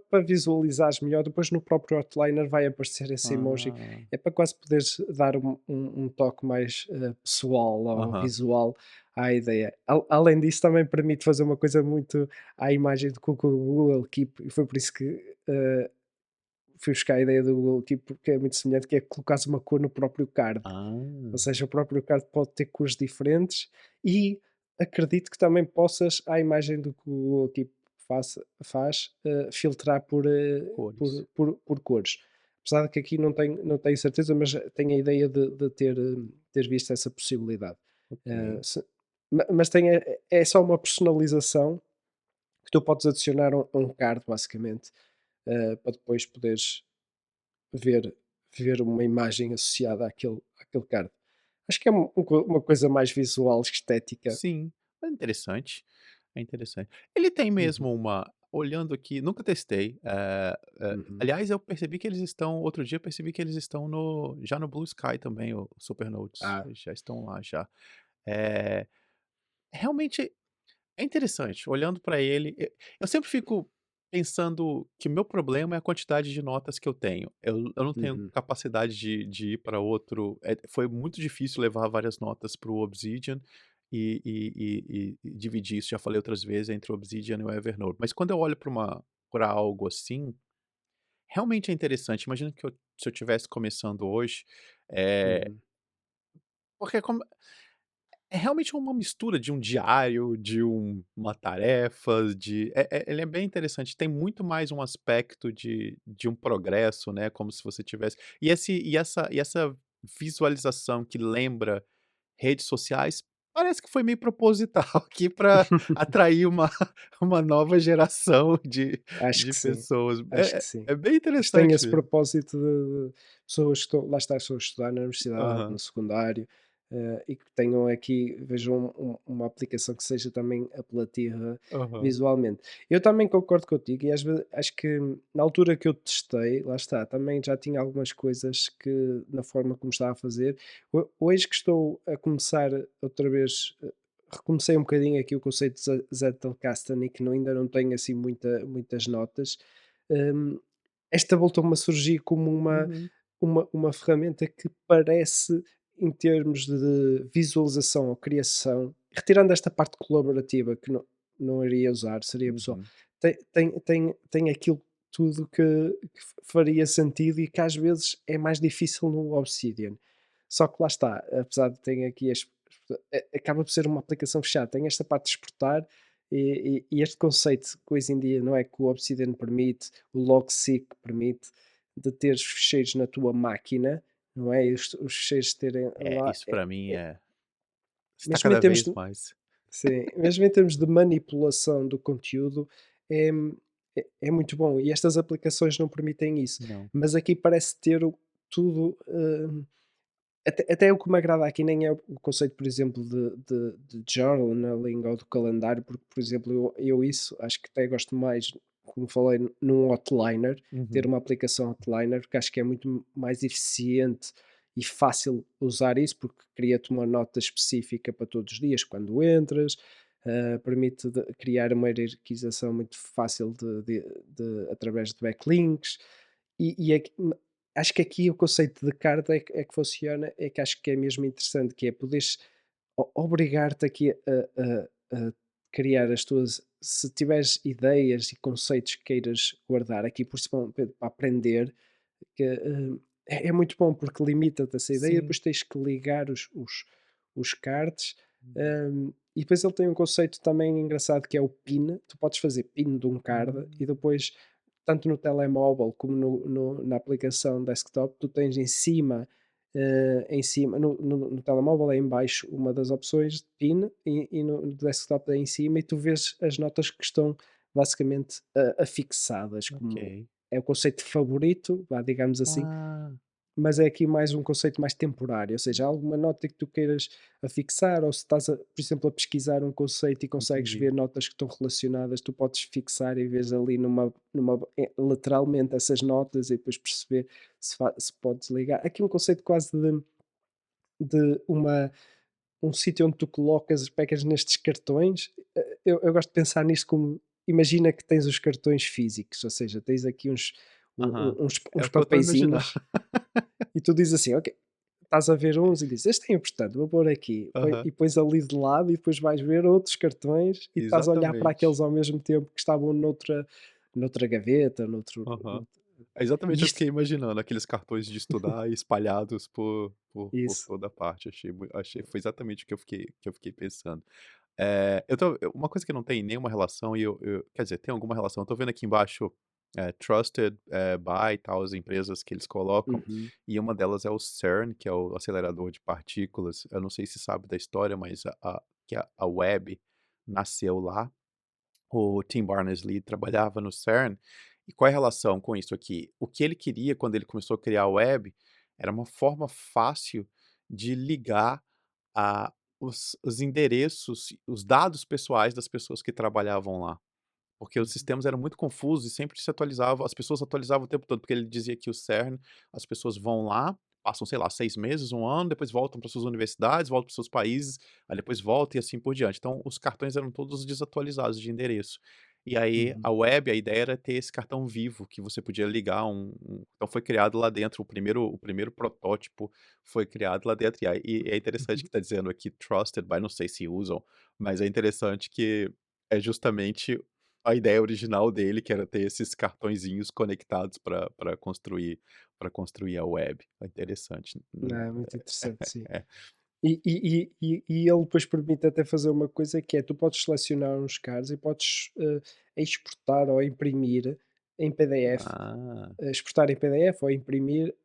S2: para visualizares melhor. Depois no próprio outliner vai aparecer esse emoji.
S1: Ah,
S2: É para quase poderes dar um toque mais pessoal ou
S1: aham.
S2: visual à ideia. Além disso, também permite fazer uma coisa muito à imagem do Google Keep, e foi por isso que fui buscar a ideia do Google Keep, porque é muito semelhante, que é colocares uma cor no próprio card. Ou
S1: Ah,
S2: seja, o próprio card pode ter cores diferentes e acredito que também possas, à imagem do que o Google Keep faz, filtrar
S1: cores.
S2: por cores. Apesar de que aqui não tenho certeza, mas tenho a ideia de ter visto essa possibilidade. Eh,
S1: Ok.
S2: se- mas é só uma personalização que tu podes adicionar a um card, basicamente, para depois poderes ver, ver uma imagem associada àquele card. Acho que é uma coisa mais visual, estética.
S1: Sim, é interessante, é interessante. Ele tem
S2: Uhum,
S1: mesmo uma olhando aqui, nunca testei,
S2: uhum.
S1: aliás, eu percebi que eles estão outro dia eu percebi que eles estão já no Blue Sky também, o Supernotes,
S2: Ah,
S1: eles já estão lá já. Eh, realmente é interessante, olhando para ele, eu sempre fico pensando que o meu problema é a quantidade de notas que eu tenho. Eu não tenho
S2: uhum.
S1: capacidade de ir para outro foi muito difícil levar várias notas para o Obsidian e dividir isso, já falei outras vezes, entre o Obsidian e o Evernote. Mas quando eu olho para algo assim, realmente é interessante. Imagina que se eu estivesse começando hoje, eh,
S2: Uhum.
S1: porque é realmente uma mistura de um diário, de uma tarefa, ele é bem interessante, tem muito mais um aspecto de um progresso, né, como se você tivesse e essa visualização que lembra redes sociais, parece que foi meio proposital aqui para atrair uma nova geração
S2: Acho
S1: de
S2: que sim,
S1: pessoas.
S2: acho que sim.
S1: É bem
S2: Isto tem
S1: interessante
S2: esse
S1: mesmo.
S2: propósito de pessoas que estão lá está, pessoas a estudar na universidade,
S1: Aham.
S2: no secundário, e que tenham aqui, vejam uma aplicação que seja também apelativa
S1: Aham.
S2: visualmente. Eu também concordo contigo e às vezes acho que na altura que eu testei, lá está, também já tinha algumas coisas que na forma como estava a fazer. Hoje que estou a começar outra vez, recomecei um bocadinho aqui o conceito de Zettelkasten e que ainda não tenho assim muitas notas. hum, Esta voltou-me a surgir como
S1: Uhum.
S2: uma ferramenta que parece, em termos de visualização ou criação, retirando esta parte colaborativa que não iria usar, seria pessoal,
S1: Uhum.
S2: tem aquilo tudo que faria sentido e que às vezes é mais difícil no Obsidian. Só que lá está, apesar de ter aqui acaba por ser uma aplicação fechada, tem esta parte de exportar e este conceito que hoje em dia não é que o Obsidian permite, o Logseq permite, de teres ficheiros na tua máquina, não é? E os ficheiros terem
S1: É,
S2: lá,
S1: isso pra mim está
S2: mesmo em
S1: cada
S2: termos
S1: vez
S2: de,
S1: mais
S2: sim, mesmo em termos de manipulação do conteúdo, é, é muito bom. E estas aplicações não permitem isso.
S1: não.
S2: Mas aqui parece ter tudo. Até o que me agrada aqui nem é o conceito, por exemplo, de journaling ou do calendário, porque, por exemplo, eu isso acho que até gosto mais, como falei, num outliner, ter
S1: Uhum.
S2: uma aplicação outliner, porque acho que é muito mais eficiente e fácil usar isso, porque cria-te uma nota específica para todos os dias quando entras, permite criar uma hierarquização muito fácil através de backlinks, e acho que aqui o conceito de carta é que funciona, é que acho que é mesmo interessante, que é poderes obrigar-te aqui a criar as tuas, se tiveres ideias e conceitos que queiras guardar aqui por cima para aprender, que, é muito bom porque limita-te essa ideia,
S1: Sim.
S2: depois tens que ligar os cards, e depois ele tem um conceito também engraçado que é o pin, tu podes fazer pin de um card e
S1: Hum.
S2: depois tanto no telemóvel como na aplicação desktop, tu tens em cima no telemóvel é em baixo uma das opções de PIN e no desktop é em cima e tu vês as notas que estão basicamente afixadas, como
S1: Ok.
S2: é o conceito de favorito, vá, digamos assim,
S1: Ah,
S2: mas é aqui mais um conceito mais temporário, ou seja, há alguma nota que tu queiras afixar, ou se estás, por exemplo, a pesquisar um conceito e consegues
S1: entendi.
S2: ver notas que estão relacionadas, tu podes fixar e vês ali lateralmente essas notas e depois perceber se podes ligar. Aqui um conceito quase de um sítio onde tu colocas, pegas nestes cartões. Eu gosto de pensar nisto como, imagina que tens os cartões físicos, ou seja, tens aqui
S1: Aham. É
S2: uns
S1: o que eu tô imaginando.
S2: papeizinhos e tu dizes assim: "Ok", estás a ver uns e dizes: "Este é importante, vou pôr aqui",
S1: Aham.
S2: e pões ali de lado e depois vais ver outros cartões e estás a olhar para
S1: Exatamente.
S2: aqueles ao mesmo tempo que estavam noutra gaveta,
S1: Aham.
S2: noutro
S1: É exatamente
S2: e
S1: eu
S2: isto
S1: fiquei imaginando aqueles cartões de estudar espalhados por
S2: isso.
S1: toda parte, achei foi exatamente o que eu fiquei pensando. Uma coisa que não tem nenhuma relação e eu quer dizer, tem alguma relação, eu tô vendo aqui embaixo, trusted, by, tal, as empresas que eles colocam,
S2: Uhum.
S1: e uma delas é o CERN, que é o acelerador de partículas. Eu não sei se sabe da história, mas a web nasceu lá. O Tim Berners-Lee trabalhava no CERN, e qual é a relação com isso aqui? O que ele queria quando ele começou a criar a web, era uma forma fácil de ligar a os endereços, os dados pessoais das pessoas que trabalhavam lá. Porque os
S2: Uhum.
S1: sistemas eram muito confusos e sempre se atualizavam, as pessoas atualizavam o tempo todo, porque ele dizia que o CERN, as pessoas vão lá, passam, sei lá, 6 meses, 1 ano, depois voltam para suas universidades, voltam para seus países, aí depois voltam e assim por diante. Então os cartões eram todos desatualizados de endereço. E aí
S2: Uhum.
S1: a web, a ideia era ter esse cartão vivo que você podia ligar então foi criado lá dentro, o primeiro protótipo foi criado lá dentro. E é interessante que
S2: Uhum.
S1: está dizendo aqui trusted by, não sei se usam, mas é interessante que é justamente a ideia original dele, que era ter esses cartõezinhos conectados para construir a web. É interessante.
S2: Não, é muito interessante, sim.
S1: É.
S2: E ele depois permite até fazer uma coisa que é, tu podes selecionar uns cards e podes, exportar ou imprimir em PDF,
S1: Ah,
S2: exportar em PDF ou imprimir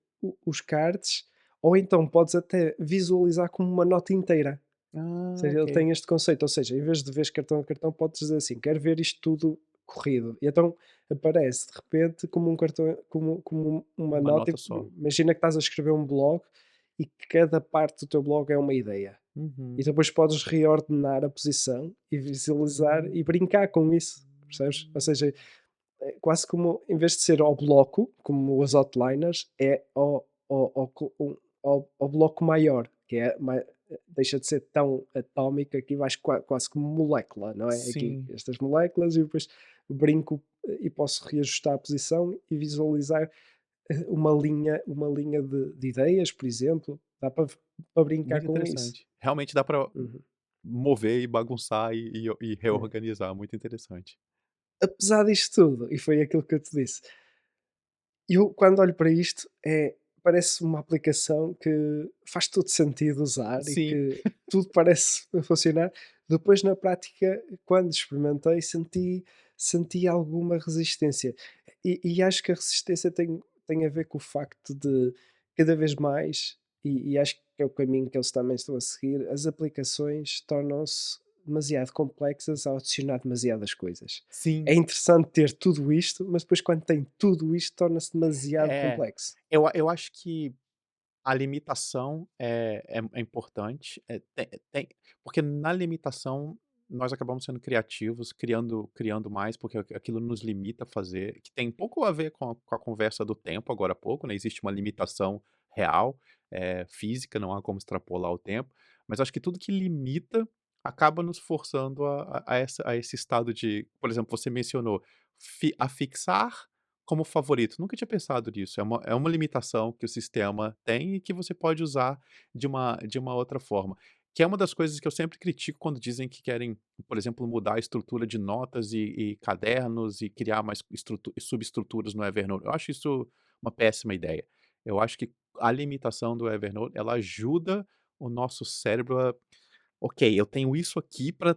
S2: os cards, ou então podes até visualizar como uma nota inteira. Ou seja,
S1: ok.
S2: ele tem este conceito, ou seja, em vez de veres cartão a cartão, podes dizer assim: "Quero ver isto tudo corrido", e então aparece de repente como um cartão, como uma
S1: Uma
S2: nota.
S1: nota só.
S2: Imagina que estás a escrever um blog e que cada parte do teu blog é uma ideia. E
S1: Uhum.
S2: depois podes reordenar a posição e visualizar
S1: Hum.
S2: e brincar com isso, percebes? Ou seja, é quase como, em vez de ser ao bloco, como os outliners, é ao bloco maior, que é deixa de ser tão atómico, aqui vais quase como molécula, não é? Aqui
S1: Sim.
S2: estas moléculas e depois brinco e posso reajustar a posição e visualizar uma linha de ideias, por exemplo. Dá para brincar
S1: Muito
S2: com isso.
S1: interessante. Realmente dá para
S2: Uhum.
S1: mover e bagunçar e
S2: É.
S1: reorganizar, muito interessante.
S2: Apesar disto tudo, e foi aquilo que eu te disse, eu quando olho para isto, parece uma aplicação que faz todo sentido usar e
S1: Sim,
S2: que tudo parece funcionar. Depois, na prática, quando experimentei, senti alguma resistência. E acho que a resistência tem a ver com o facto de cada vez mais, e acho que é o caminho que eles também estão a seguir, as aplicações tornam-se demasiado complexas ao adicionar demasiadas coisas. É
S1: sim.
S2: interessante ter tudo isto, mas depois quando tem tudo isto torna-se demasiado
S1: É,
S2: complexo.
S1: eu acho que a limitação é importante, tem porque na limitação nós acabamos sendo criativos, criando mais, porque aquilo nos limita a fazer, que tem pouco a ver com a conversa do tempo agora há pouco, né, existe uma limitação real, física, não há como extrapolar o tempo, mas acho que tudo que limita acaba nos forçando a esse estado de, por exemplo, você mencionou, fixar como favorito, nunca tinha pensado nisso, é uma limitação que o sistema tem e que você pode usar de uma outra forma. Que é uma das coisas que eu sempre critico quando dizem que querem, por exemplo, mudar a estrutura de notas e cadernos e criar mais subestruturas no Evernote. Eu acho isso uma péssima ideia. Eu acho que a limitação do Evernote, ela ajuda o nosso cérebro a: "Ok, eu tenho isso aqui para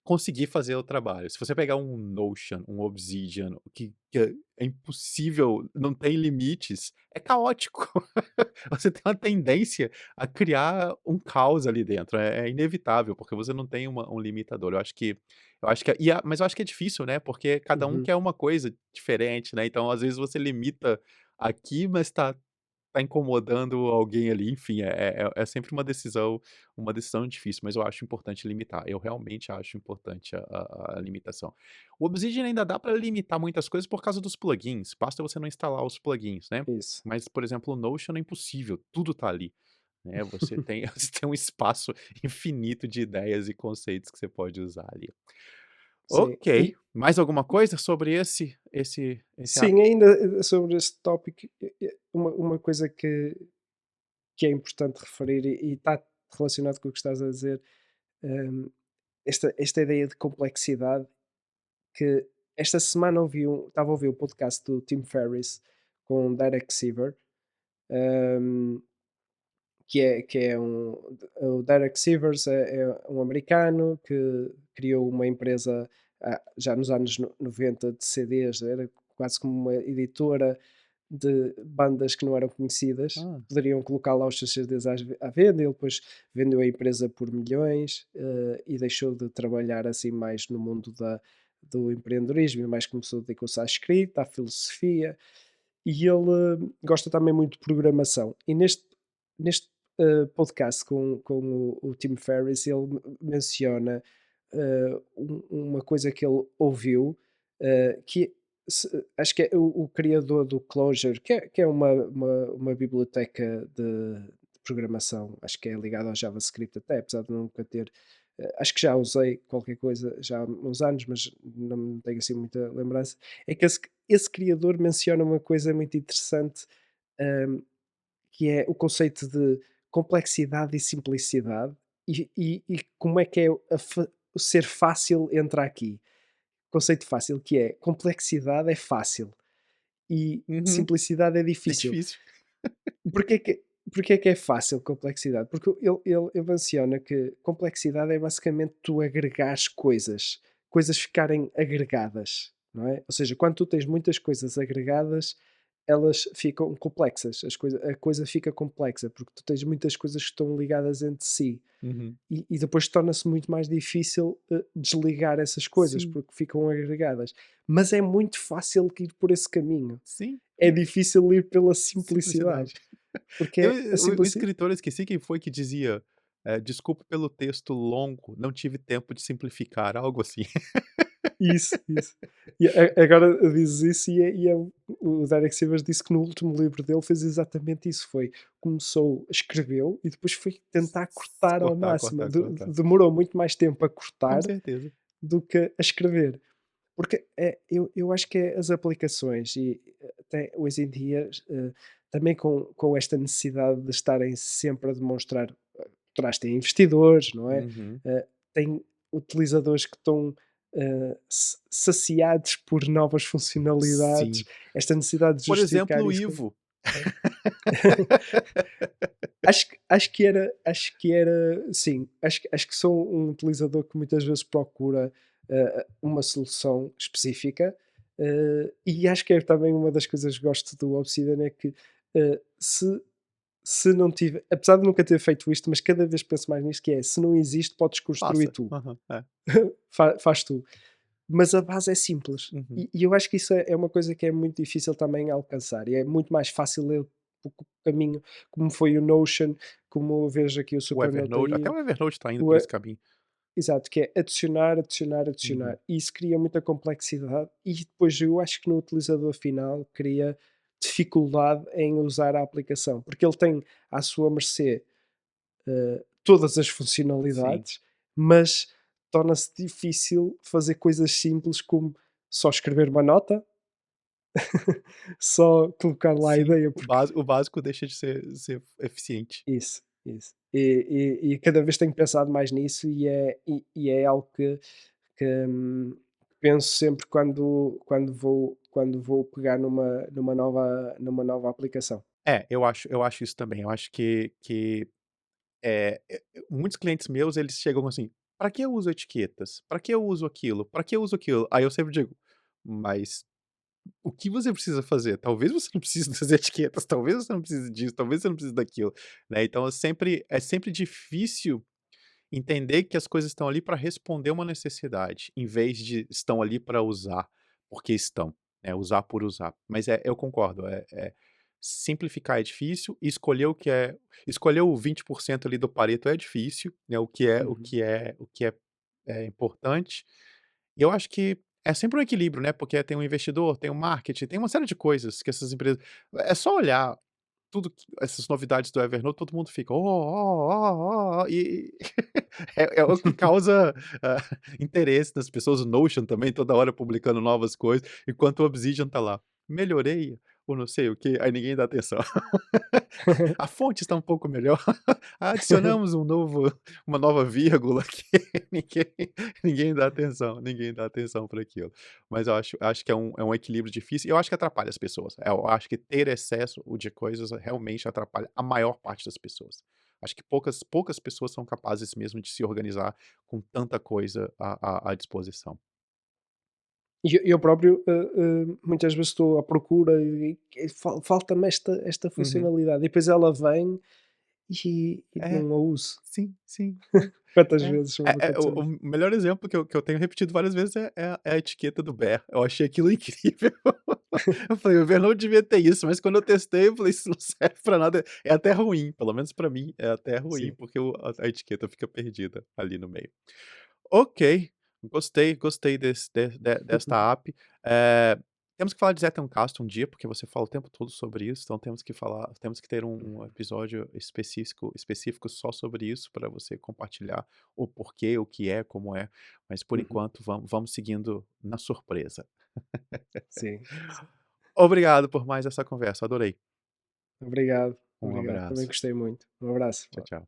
S1: conseguir fazer o trabalho". Se você pegar um Notion, um Obsidian, que é impossível, não tem limites, é caótico. Você tem uma tendência a criar um caos ali dentro, é inevitável, porque você não tem um limitador. Eu acho que mas eu acho que é difícil, né, porque cada um
S2: Uhum.
S1: quer uma coisa diferente, né, então às vezes você limita aqui, mas tá incomodando alguém ali, enfim, é sempre uma decisão difícil, mas eu acho importante limitar. Eu realmente acho importante a limitação. O Obsidian ainda dá para limitar muitas coisas por causa dos plugins, basta você não instalar os plugins, né.
S2: Isso.
S1: Mas, por exemplo, o Notion é impossível, tudo tá ali, né, você tem você tem um espaço infinito de ideias e conceitos que você pode usar ali.
S2: Sim.
S1: Ok, mais alguma coisa sobre esse app?
S2: Sim, ainda sobre este tópico, uma coisa que é importante referir e está relacionado com o que estás a dizer, hum, esta ideia de complexidade que esta semana estava a ouvir o podcast do Tim Ferriss com Derek Sivers, hum, que é o Derek Sivers é um americano que criou uma empresa já nos anos 90 de CDs, era quase como uma editora de bandas que não eram conhecidas,
S1: Ah,
S2: poderiam colocar lá os seus CDs à venda, ele depois vendeu a empresa por milhões e deixou de trabalhar assim mais no mundo do empreendedorismo, e mais começou a dedicar-se à escrita, à filosofia, e ele gosta também muito de programação. E neste podcast com o Tim Ferriss, ele menciona uma coisa que ele ouviu, que acho que é o criador do Clojure, que é uma biblioteca de programação, acho que é ligado ao JavaScript até, apesar de nunca ter. Acho que já usei qualquer coisa já há uns anos, mas não tenho assim muita lembrança. É que esse criador menciona uma coisa muito interessante, hum, que é o conceito de complexidade e simplicidade, e como é que é o ser fácil entra aqui. Conceito fácil, que é complexidade é fácil e
S1: uhum,
S2: simplicidade é
S1: é
S2: difícil.
S1: difícil.
S2: Porquê que, porquê que é fácil complexidade? Porque ele menciona que complexidade é basicamente tu agregares coisas, coisas ficarem agregadas, não é? Ou seja, quando tu tens muitas coisas agregadas, elas ficam complexas, a coisa fica complexa, porque tu tens muitas coisas que estão ligadas entre si.
S1: Uhum.
S2: E depois torna-se muito mais difícil desligar essas coisas,
S1: Sim,
S2: porque ficam agregadas. Mas é muito fácil ir por esse caminho.
S1: sim,
S2: É difícil ir pela simplicidade.
S1: simplicidade.
S2: Porque
S1: Eu
S2: é
S1: o
S2: simples assim.
S1: escritor, eu esqueci quem foi que dizia, "Desculpe pelo texto longo, não tive tempo de simplificar", algo assim.
S2: Isso. E agora dizes isso o Derek Sivers disse que no último livro dele fez exatamente isso, começou, escreveu e depois foi tentar cortar ao
S1: Cortar,
S2: máximo.
S1: cortar, cortar.
S2: Demorou muito mais tempo a
S1: Com
S2: cortar
S1: certeza.
S2: do que a escrever. Porque eu acho que as aplicações e até hoje em dia, também com esta necessidade de estarem sempre a demonstrar, têm investidores, não é?
S1: Uhum.
S2: Tem utilizadores que estão saciados por novas funcionalidades,
S1: Sim.
S2: esta necessidade de
S1: Por
S2: justificar
S1: exemplo, o
S2: isso.
S1: Ivo.
S2: Acho que era sim, acho que sou um utilizador que muitas vezes procura, uma solução específica, e acho que é também uma das coisas que gosto do Obsidian é que, se não tiver, apesar de nunca ter feito isto, mas cada vez penso mais nisto, que é: se não existe, podes construir
S1: Faça.
S2: tu,
S1: Aham, é.
S2: faz tu. Mas a base é simples.
S1: Uhum.
S2: E eu acho que isso é uma coisa que é muito difícil também alcançar. E é muito mais fácil ler o caminho, como foi o Notion, como eu vejo aqui o
S1: O
S2: Supernote
S1: Evernote, até
S2: aí.
S1: o Evernote está indo
S2: O,
S1: por
S2: e-
S1: esse caminho.
S2: Exato, que é adicionar, adicionar,
S1: Uhum.
S2: adicionar. E isso cria muita complexidade. E depois eu acho que no utilizador final cria dificuldade em usar a aplicação, porque ele tem à sua mercê todas as
S1: Sim.
S2: funcionalidades, mas torna-se difícil fazer coisas simples como só escrever uma nota, só colocar lá a
S1: Sim,
S2: ideia, porque
S1: o básico deixa de ser eficiente.
S2: isso. E cada vez tenho pensado mais nisso e é algo que penso sempre quando vou pegar numa nova aplicação.
S1: É, eu acho isso também. Eu acho que, muitos clientes meus, eles chegam assim: "Pra que eu uso etiquetas? Pra que eu uso aquilo? Pra que eu uso aquilo?" Aí eu sempre digo: "Mas o que você precisa fazer? Talvez você não precise das etiquetas, talvez você não precise disso, talvez você não precise daquilo", né. Então é sempre difícil entender que as coisas estão ali para responder uma necessidade, em vez de estão ali para usar, porque estão, né, usar por usar. Mas eu concordo, simplificar é difícil, escolher o 20% ali do Pareto é difícil, né,
S2: Uhum.
S1: o que é importante. E eu acho que é sempre um equilíbrio, né, porque tem um investidor, tem um marketing, tem uma série de coisas que essas empresas é só olhar tudo que essas novidades do Evernote, todo mundo fica: "Ó, ó, ó, ó", e é o que causa, interesse das pessoas. O Notion também toda hora publicando novas coisas, enquanto o Obsidian tá lá: "Melhorei o não sei o quê", aí ninguém dá atenção. A fonte está um pouco melhor, adicionamos uma nova vírgula aqui, ninguém ninguém dá atenção, ninguém dá atenção para aquilo. Mas eu acho que é um equilíbrio difícil e eu acho que atrapalha as pessoas. Eu acho que ter excesso de coisas realmente atrapalha a maior parte das pessoas. Acho que poucas pessoas são capazes mesmo de se organizar com tanta coisa à disposição.
S2: E eu próprio, muitas vezes estou à procura e falta-me esta
S1: Uhum.
S2: funcionalidade, e depois ela vem e
S1: É,
S2: não a uso.
S1: sim, sim.
S2: Quantas
S1: É.
S2: vezes já me aconteceu
S1: O
S2: isso?
S1: melhor exemplo que eu tenho repetido várias vezes é a etiqueta do Bear. Eu achei aquilo incrível. Eu falei: "O Bear não devia ter isso", mas quando eu testei, eu falei: "Isso não serve pra nada". É até ruim, pelo menos pra mim, é até ruim,
S2: Sim.
S1: porque a etiqueta fica perdida ali no meio. Ok, gostei desta app. Temos que falar de Zettelkasten um dia, porque você fala o tempo todo sobre isso, então temos que ter um episódio específico só sobre isso, para você compartilhar o porquê, o que é, como é, mas por
S2: Uhum.
S1: enquanto vamos seguindo na surpresa.
S2: Sim, sim.
S1: Obrigado por mais essa conversa, adorei.
S2: Obrigado,
S1: Um
S2: obrigado. Também
S1: abraço.
S2: gostei muito. Um abraço.
S1: Tchau, tchau.